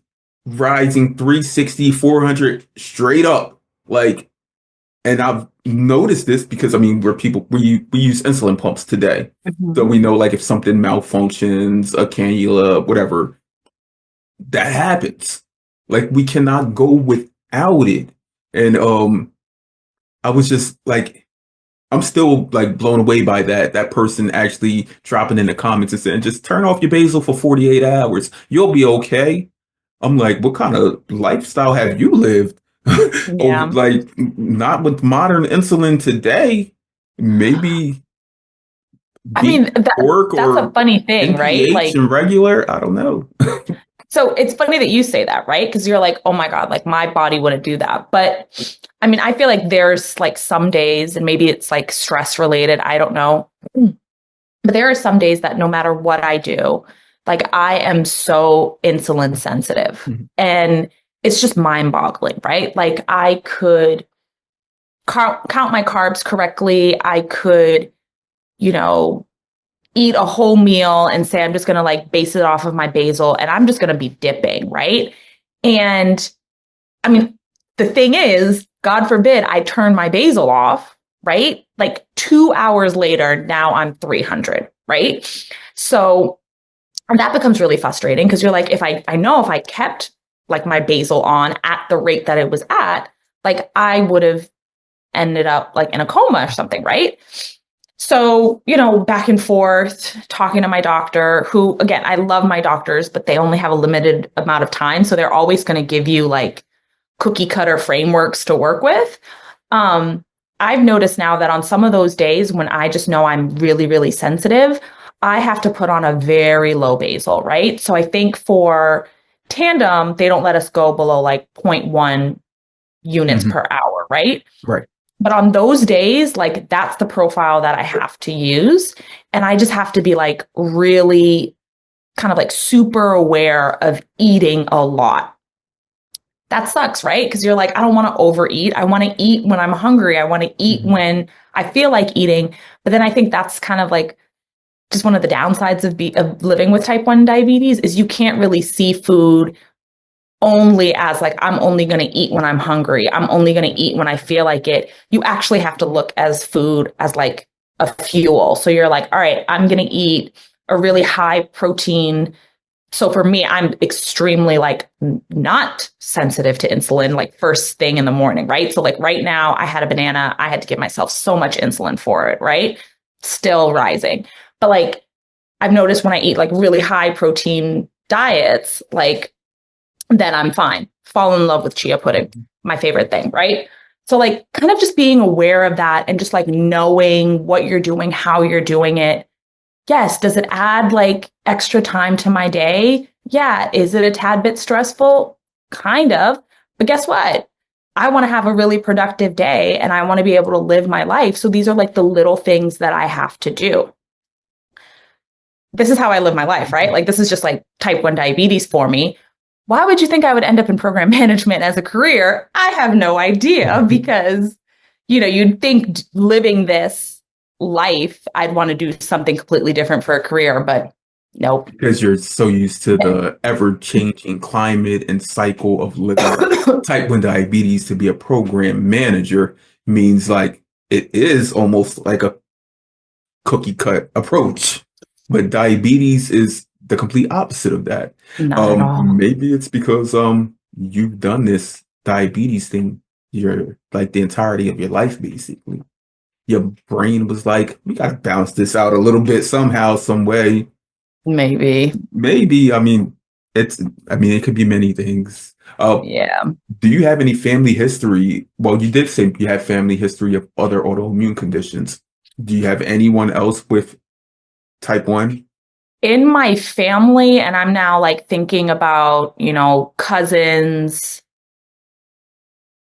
rising 360, 400 straight up. Like, and I've noticed this because I mean, we use insulin pumps today. So we know like if something malfunctions, a cannula, whatever, that happens. Like, we cannot go without it. And I was just like, I'm still like blown away by that person actually dropping in the comments and saying, just turn off your basal for 48 hours. You'll be okay. I'm like, what kind of lifestyle have you lived? Yeah. Like, not with modern insulin today. Maybe I mean, that's a funny thing, right? Like, and regular, I don't know. So it's funny that you say that, right? Because you're like, oh my God, like my body wouldn't do that. But I mean, I feel like there's like some days, and maybe it's like stress related, I don't know. But there are some days that no matter what I do, like I am so insulin sensitive. And it's just mind boggling, right? Like I could count my carbs correctly. I could, you know, eat a whole meal and say, I'm just going to like base it off of my basil and I'm just going to be dipping, right? And I mean, the thing is, God forbid I turn my basil off, right? Like 2 hours later, now I'm 300, right? So and that becomes really frustrating because you're like, I know if I kept like my basil on at the rate that it was at, like I would have ended up like in a coma or something, right? So, back and forth, talking to my doctor, who, again, I love my doctors, but they only have a limited amount of time. So they're always going to give you like cookie cutter frameworks to work with. Um, I've noticed now that on some of those days when I just know I'm really, really sensitive, I have to put on a very low basal, right? So I think for tandem, they don't let us go below like zero point 0.1 units per hour, right? Right. But on those days, like that's the profile that I have to use. And I just have to be like really kind of like super aware of eating a lot. That sucks, right? Because you're like, I don't want to overeat. I want to eat when I'm hungry. I want to eat when I feel like eating. But then I think that's kind of like just one of the downsides of living with type 1 diabetes is you can't really see food only as like, I'm only going to eat when I'm hungry. I'm only going to eat when I feel like it. You actually have to look as food as like a fuel. So you're like, all right, I'm going to eat a really high protein. So for me, I'm extremely like not sensitive to insulin, like first thing in the morning, right? So like right now I had a banana. I had to give myself so much insulin for it, right? Still rising. But like I've noticed when I eat like really high protein diets, like then I'm fine. Fall in love with chia pudding, my favorite thing, right? So like kind of just being aware of that and just like knowing what you're doing, how you're doing it. Yes, does it add like extra time to my day? Yeah. Is it a tad bit stressful? Kind of. But guess what? I want to have a really productive day and I want to be able to live my life. So these are like the little things that I have to do. This is how I live my life, right? Like this is just like type 1 diabetes for me. Why would you think I would end up in program management as a career? I have no idea because, you'd think living this life, I'd want to do something completely different for a career, but nope. Because you're so used to the ever-changing climate and cycle of living type 1 diabetes, to be a program manager means like it is almost like a cookie cut approach. But diabetes is the complete opposite of that. Not at all. Maybe it's because you've done this diabetes thing your like the entirety of your life, basically. Your brain was like, we gotta bounce this out a little bit somehow, some way. Maybe. Maybe. It could be many things. Yeah. Do you have any family history? Well, you did say you have family history of other autoimmune conditions. Do you have anyone else with type 1? In my family, and I'm now like thinking about, cousins,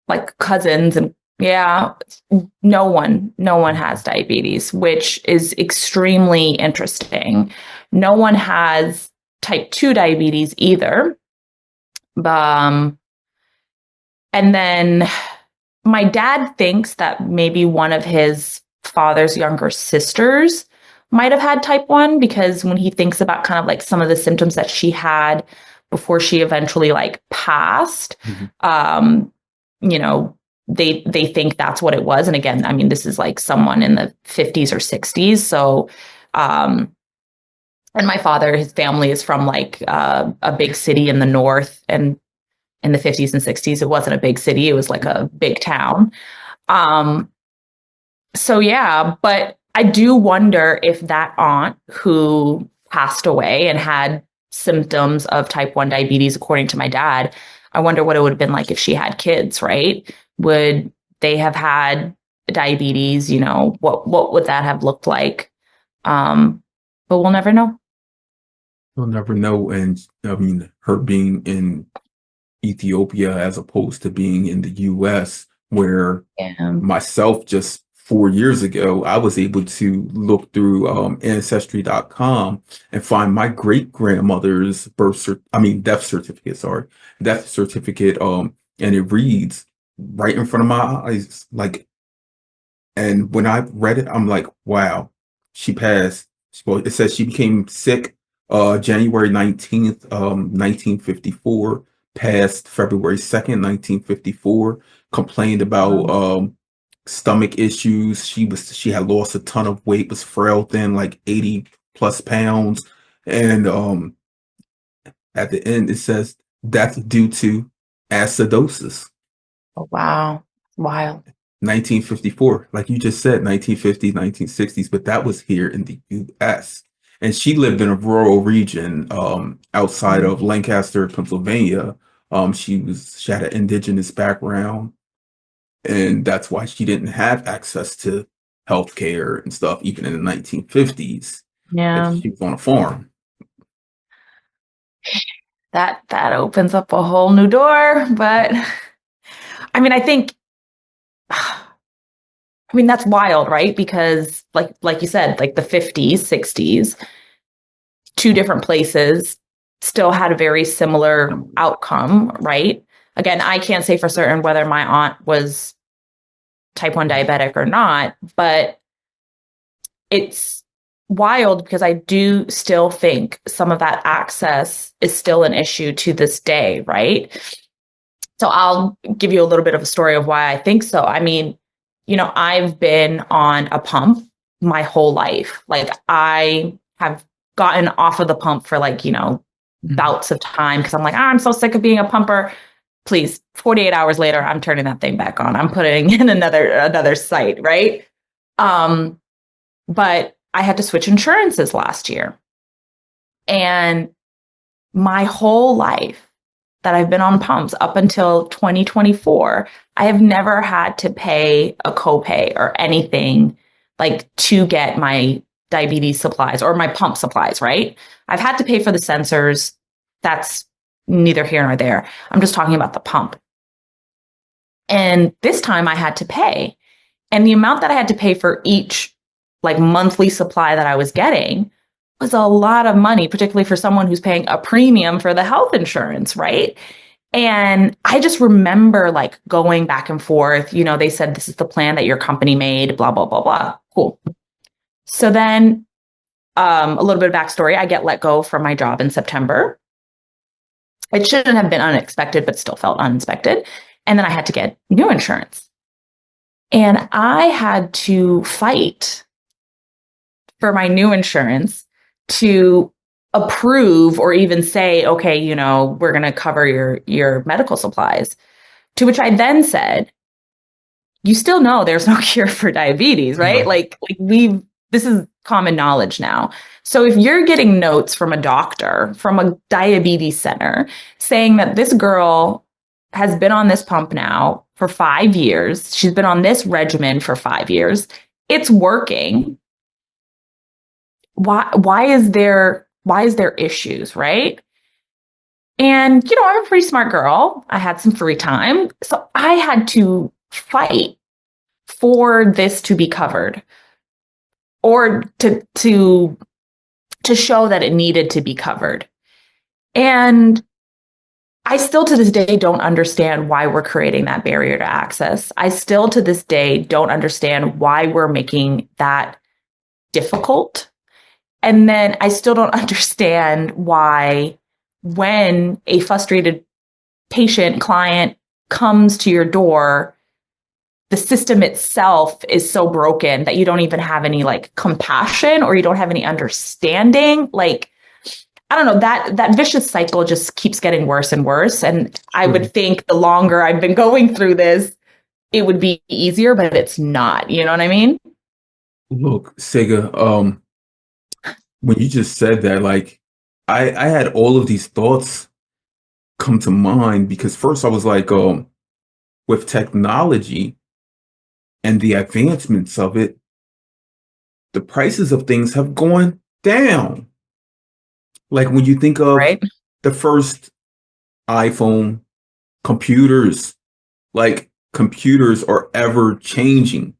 and yeah, no one has diabetes, which is extremely interesting. No one has type 2 diabetes either. And then my dad thinks that maybe one of his father's younger sisters might have had type 1 because when he thinks about kind of like some of the symptoms that she had before she eventually like passed, they think that's what it was. And again, I mean, this is like someone in the 50s or 60s. So, and my father, his family is from like a big city in the north, and in the 50s and 60s, it wasn't a big city. It was like a big town. So yeah, but I do wonder if that aunt who passed away and had symptoms of type 1 diabetes, according to my dad, I wonder what it would have been like if she had kids, right? Would they have had diabetes? What would that have looked like? But we'll never know. We'll never know. And I mean, her being in Ethiopia as opposed to being in the US, where myself just 4 years ago, I was able to look through ancestry.com and find my great grandmother's death certificate, sorry, death certificate. And it reads right in front of my eyes, like, and when I read it, I'm like, wow, she passed. Well, it says she became sick January 19th, 1954, passed February 2nd, 1954, complained about Um, stomach issues. She had lost a ton of weight, was frail thin, like 80 plus pounds. And at the end it says that's due to acidosis. oh, wow. Wild. 1954, like you just said, 1950s, 1960s, but that was here in the US. And she lived in a rural region outside Mm. of Lancaster, Pennsylvania. She had an indigenous background, and that's why she didn't have access to healthcare and stuff, even in the 1950s, if Yeah. she was on a farm. That opens up a whole new door, but I mean, I think I mean that's wild, right? Because like you said, like the 50s, 60s, two different places still had a very similar outcome, right? Again, I can't say for certain whether my aunt was type 1 diabetic or not, but it's wild because I do still think some of that access is still an issue to this day, right? So I'll give you a little bit of a story of why I think so. I mean, I've been on a pump my whole life. Like I have gotten off of the pump for Mhm. bouts of time because I'm like, I'm so sick of being a pumper. Please, 48 hours later, I'm turning that thing back on. I'm putting in another site, right? Um, but I had to switch insurances last year. And my whole life that I've been on pumps up until 2024, I have never had to pay a copay or anything like to get my diabetes supplies or my pump supplies, right? I've had to pay for the sensors. That's neither here nor there. I'm just talking about the pump. And this time I had to pay. And the amount that I had to pay for each like monthly supply that I was getting was a lot of money, particularly for someone who's paying a premium for the health insurance, right? And I just remember like going back and forth. They said, this is the plan that your company made, blah, blah, blah, blah. Cool. So then a little bit of backstory, I get let go from my job in September. It shouldn't have been unexpected, but still felt unexpected. And then I had to get new insurance. And I had to fight for my new insurance to approve or even say, okay, we're going to cover your medical supplies. To which I then said, you still know there's no cure for diabetes, right? Right. This is common knowledge now. So if you're getting notes from a doctor, from a diabetes center saying that this girl has been on this pump now for 5 years, she's been on this regimen for 5 years, it's working. Why is there issues, right? And I'm a pretty smart girl. I had some free time, so I had to fight for this to be covered or to show that it needed to be covered. And I still to this day don't understand why we're creating that barrier to access. I still to this day don't understand why we're making that difficult. And then I still don't understand why when a frustrated patient client comes to your door, the system itself is so broken that you don't even have any like compassion or you don't have any understanding. Like, I don't know, that vicious cycle just keeps getting worse and worse. And I would think the longer I've been going through this, it would be easier, but it's not. You know what I mean? Look, Sega, when you just said that, like, I had all of these thoughts come to mind because first I was like, with technology and the advancements of it, the prices of things have gone down. Like when you think of Right. the first iPhone, computers, like computers are ever changing.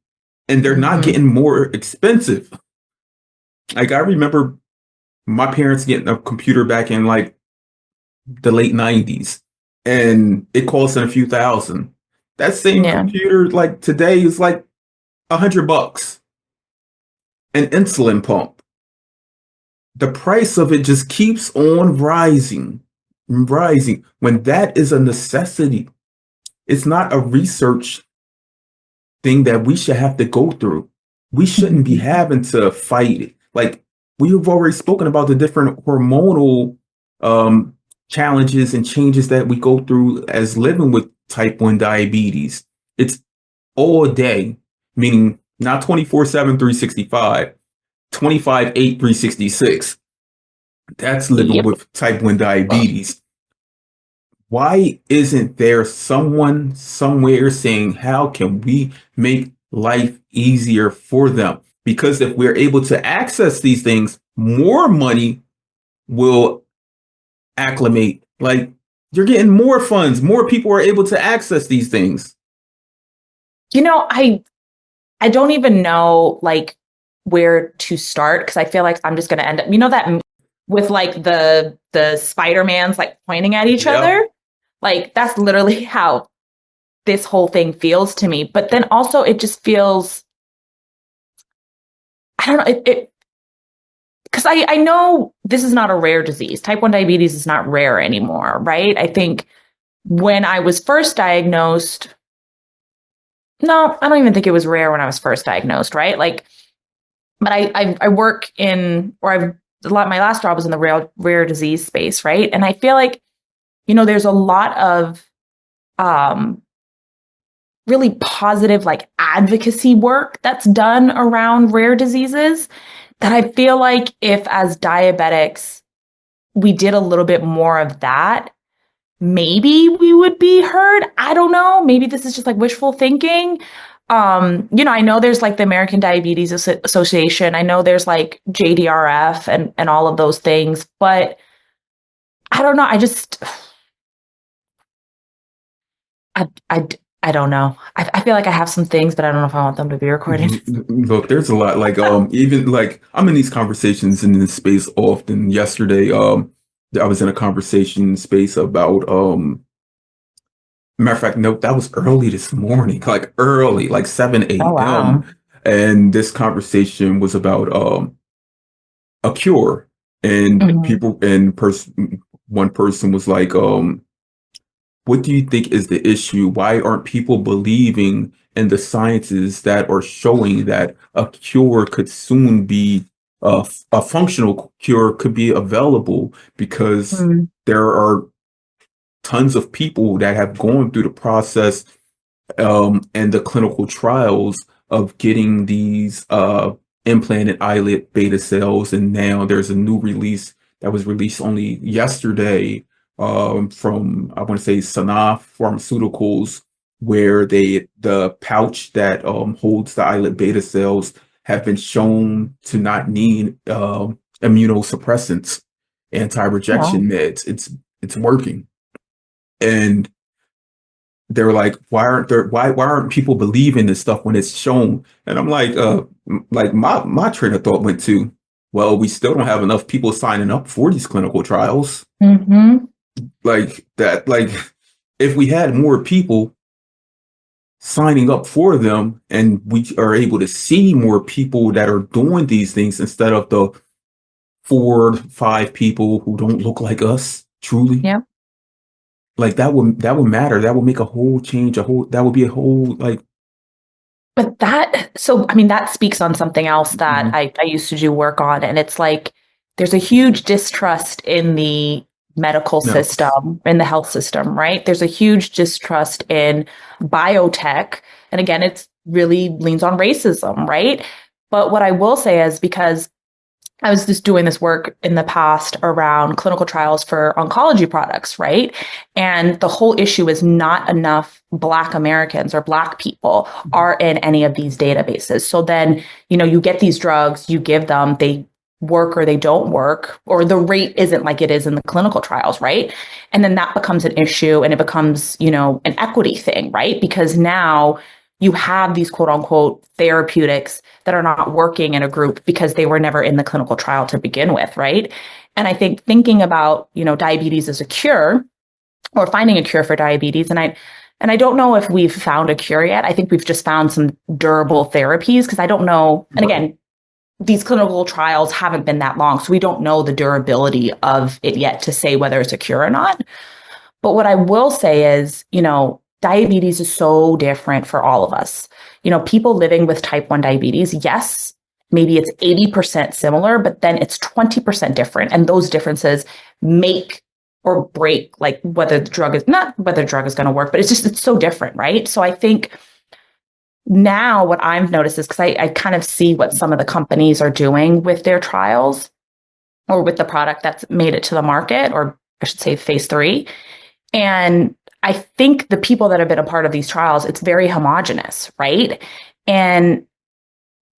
and they're not Hmm. getting more expensive. Like I remember my parents getting a computer back in like the late 90s, and it cost them a few thousand. That same Yeah. computer like today is like $100. An insulin pump. The price of it just keeps on rising when that is a necessity. It's not a research thing that we should have to go through. We shouldn't be having to fight it. Like we've already spoken about the different hormonal um, challenges and changes that we go through as living with type 1 diabetes. It's all day, meaning not 24/7, 365, 25/8, 366. That's living Yep. with type 1 diabetes. Why isn't there someone somewhere saying, how can we make life easier for them? Because if we're able to access these things, more money will acclimate. Like you're getting more funds, more people are able to access these things. I don't even know like where to start because I feel like I'm just going to end up, that with like the Spider-Mans like pointing at each Yep. other. Like that's literally how this whole thing feels to me. But then also it just feels, I don't know, it because I know this is not a rare disease. Type 1 diabetes is not rare anymore, right? I think when I was first diagnosed, no, I don't even think it was rare when I was first diagnosed, right? Like, but I work in, or I've a lot, my last job was in the rare disease space, right? And I feel like, there's a lot of um, really positive like advocacy work that's done around rare diseases that I feel like if as diabetics we did a little bit more of that, maybe we would be heard. I don't know. Maybe this is just like wishful thinking. I know there's like the American Diabetes Association. I know there's like JDRF and all of those things, but I don't know. I, I, I don't know. I feel like I have some things, but I don't know if I want them to be recorded. Look, there's a lot like even like I'm in these conversations in this space often. Yesterday, I was in a conversation space about matter of fact, no, that was early this morning, like early, like 7 Oh, a.m. wow. And this conversation was about a cure. And Mhm. people and one person was like, what do you think is the issue? Why aren't people believing in the sciences that are showing that a cure could soon be a functional cure could be available? Because Mm. there are tons of people that have gone through the process and the clinical trials of getting these implanted islet beta cells. And now there's a new release that was released only yesterday from, I want to say, Sanofi Pharmaceuticals, where the pouch that holds the islet beta cells have been shown to not need immunosuppressants, Wow. anti-rejection meds. It's working. And they're like, why aren't people believing this stuff when it's shown? And I'm like, like my train of thought went to, well, we still don't have enough people signing up for these clinical trials. Hmm. Like that, like if we had more people signing up for them and we are able to see more people that are doing these things instead of the 4, 5 people who don't look like us, truly, Yeah. like that would matter. That would make a whole change, that would be a whole like But I mean, that speaks on something else that mhm. I used to do work on. And it's like there's a huge distrust in the medical No. system, in the health system, right? There's a huge distrust in biotech. And again, it's really leans on racism, right? But what I will say is because I was just doing this work in the past around clinical trials for oncology products, right? And the whole issue is not enough Black Americans or Black people are in any of these databases. So then, you get these drugs, you give them, they work or they don't work, or the rate isn't like it is in the clinical trials, right? And then that becomes an issue and it becomes, an equity thing, right? Because now, you have these quote unquote therapeutics that are not working in a group because they were never in the clinical trial to begin with, right? And I think thinking about, diabetes as a cure or finding a cure for diabetes, and I don't know if we've found a cure yet. I think we've just found some durable therapies because I don't know. And again, these clinical trials haven't been that long, so we don't know the durability of it yet to say whether it's a cure or not. But what I will say is, diabetes is so different for all of us. People living with type 1 diabetes, yes, maybe it's 80% similar, but then it's 20% different. And those differences make or break like whether the drug is going to work, but it's so different, right? So I think now what I've noticed is because I kind of see what some of the companies are doing with their trials or with the product that's made it to the market, or I should say phase 3. And I think the people that have been a part of these trials, it's very homogenous, right? And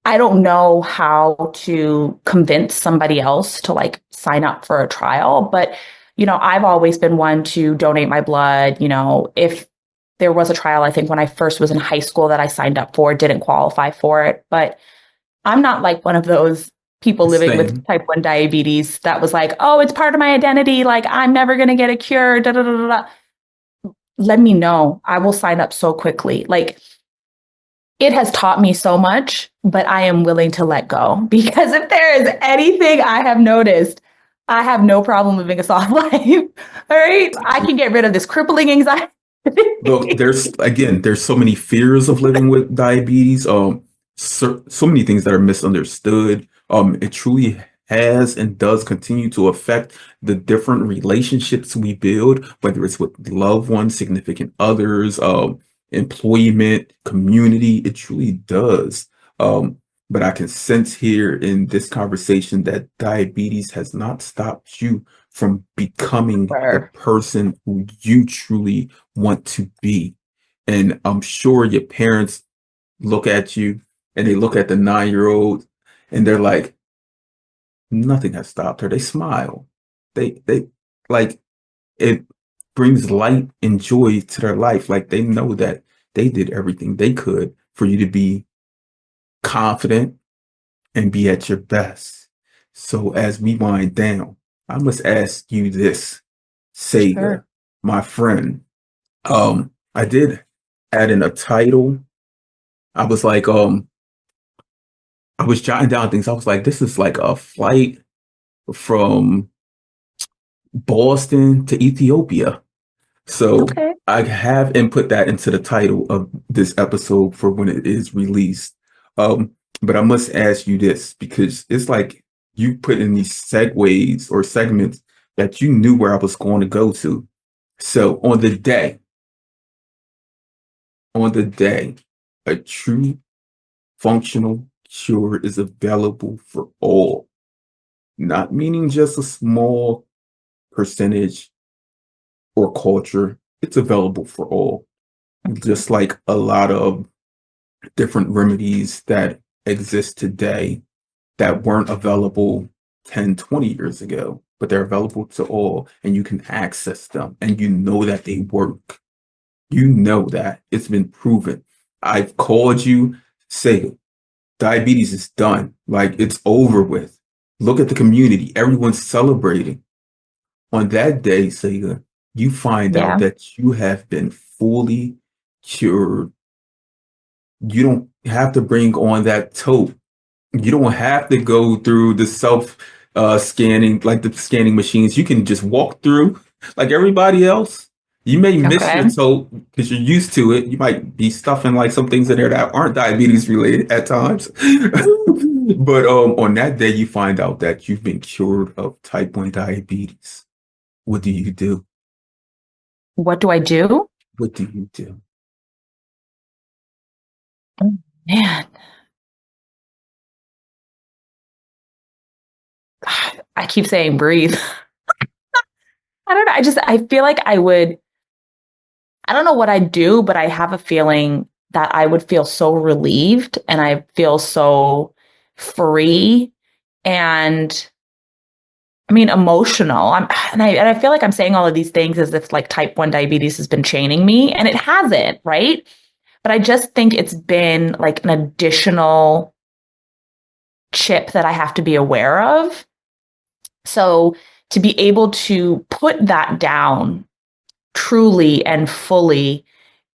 I don't know how to convince somebody else to like sign up for a trial, but I've always been one to donate my blood. If there was a trial, I think when I first was in high school that I signed up for, didn't qualify for it, but I'm not like one of those people living with type 1 diabetes that was like, oh, it's part of my identity. Like I'm never going to get a cure. Da, da, da, da, da. Let me know. I will sign up so quickly. Like it has taught me so much, but I am willing to let go because if there is anything I have noticed, I have no problem living a soft life. All right. I can get rid of this crippling anxiety. Look, there's so many fears of living with diabetes. So many things that are misunderstood. It truly has and does continue to affect the different relationships we build, whether it's with loved ones, significant others, employment, community. It truly does. But I can sense here in this conversation that diabetes has not stopped you from becoming the person who you truly want to be. And I'm sure your parents look at you and they look at the 9-year-old and they're like, nothing has stopped her. They smile. They like it brings light and joy to their life. Like they know that they did everything they could for you to be confident and be at your best. So as we wind down, I must ask you this, Tsega, my friend. I did add in a title. I was like, I was jotting down things. I was like, this is like a flight from Boston to Ethiopia. So I have input that into the title of this episode for when it is released. But I must ask you this because it's like you put in these segues or segments that you knew where I was going to go to. So on the day, a true functional cure is available for all, not meaning just a small percentage or culture. It's available for all. Just like a lot of different remedies that exist today that weren't available 10, 20 years ago, but they're available to all and you can access them and you know that they work. You know that it's been proven. I've called you, say, diabetes is done. Like it's over with. Look at the community. Everyone's celebrating. On that day, Tsega, you find out that you have been fully cured. You don't have to bring on that tote. You don't have to go through the self scanning, like the scanning machines. You can just walk through like everybody else. You may miss your tote because you're used to it. You might be stuffing like some things in there that aren't diabetes related at times. But on that day, you find out that you've been cured of type 1 diabetes. What do you do? What do I do? What do you do? Oh, man. I keep saying breathe. I don't know. I feel like I don't know what I'd do, but I have a feeling that I would feel so relieved and I feel so free and I mean, emotional. And I feel like I'm saying all of these things as if like type 1 diabetes has been chaining me and it hasn't, right? but I just think it's been like an additional chip that I have to be aware of. So to be able to put that down truly and fully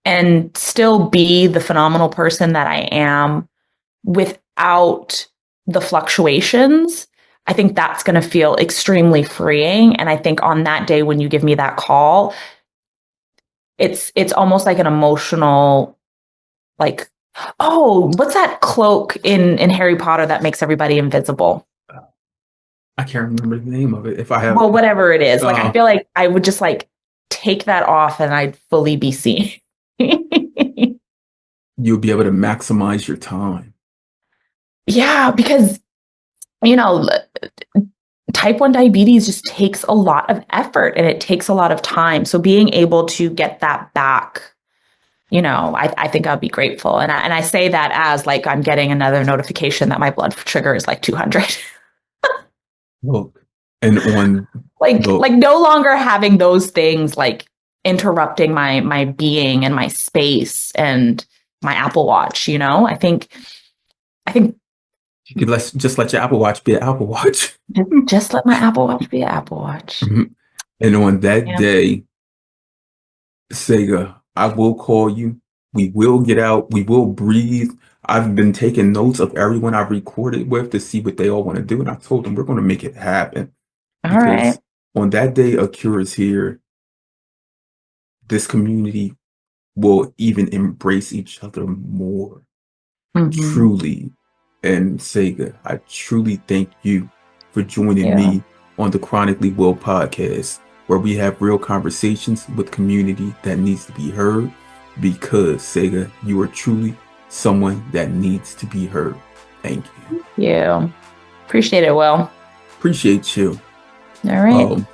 and still be the phenomenal person that I am without the fluctuations, I think that's going to feel extremely freeing. And I think on that day when you give me that call, it's almost like an emotional, like, oh, what's that cloak in Harry Potter that makes everybody invisible? I can't remember the name of it. If I have, Well, whatever it is, like I feel like I would just like take that off and I'd fully be seen. you'll be able to maximize your time. Yeah, because you know, type 1 diabetes just takes a lot of effort and it takes a lot of time. So being able to get that back, I think I'll be grateful. And I say that as like I'm getting another notification that my blood sugar is like 200. Look, and on like no longer having those things like interrupting my being and my space and my Apple Watch. I think you could just let your Apple Watch be an Apple Watch. just let my Apple Watch be an Apple Watch. And on that day, Tsega, I will call you. We will get out. We will breathe. I've been taking notes of everyone I've recorded with to see what they all want to do. And I told them we're going to make it happen. All right. On that day, a cure is here. This community will even embrace each other more. Truly. And Tsega, I truly thank you for joining me on the Chronically Well podcast, where we have real conversations with community that needs to be heard, because Tsega, you are truly someone that needs to be heard. Thank you. Appreciate it, Will. Appreciate you. All right.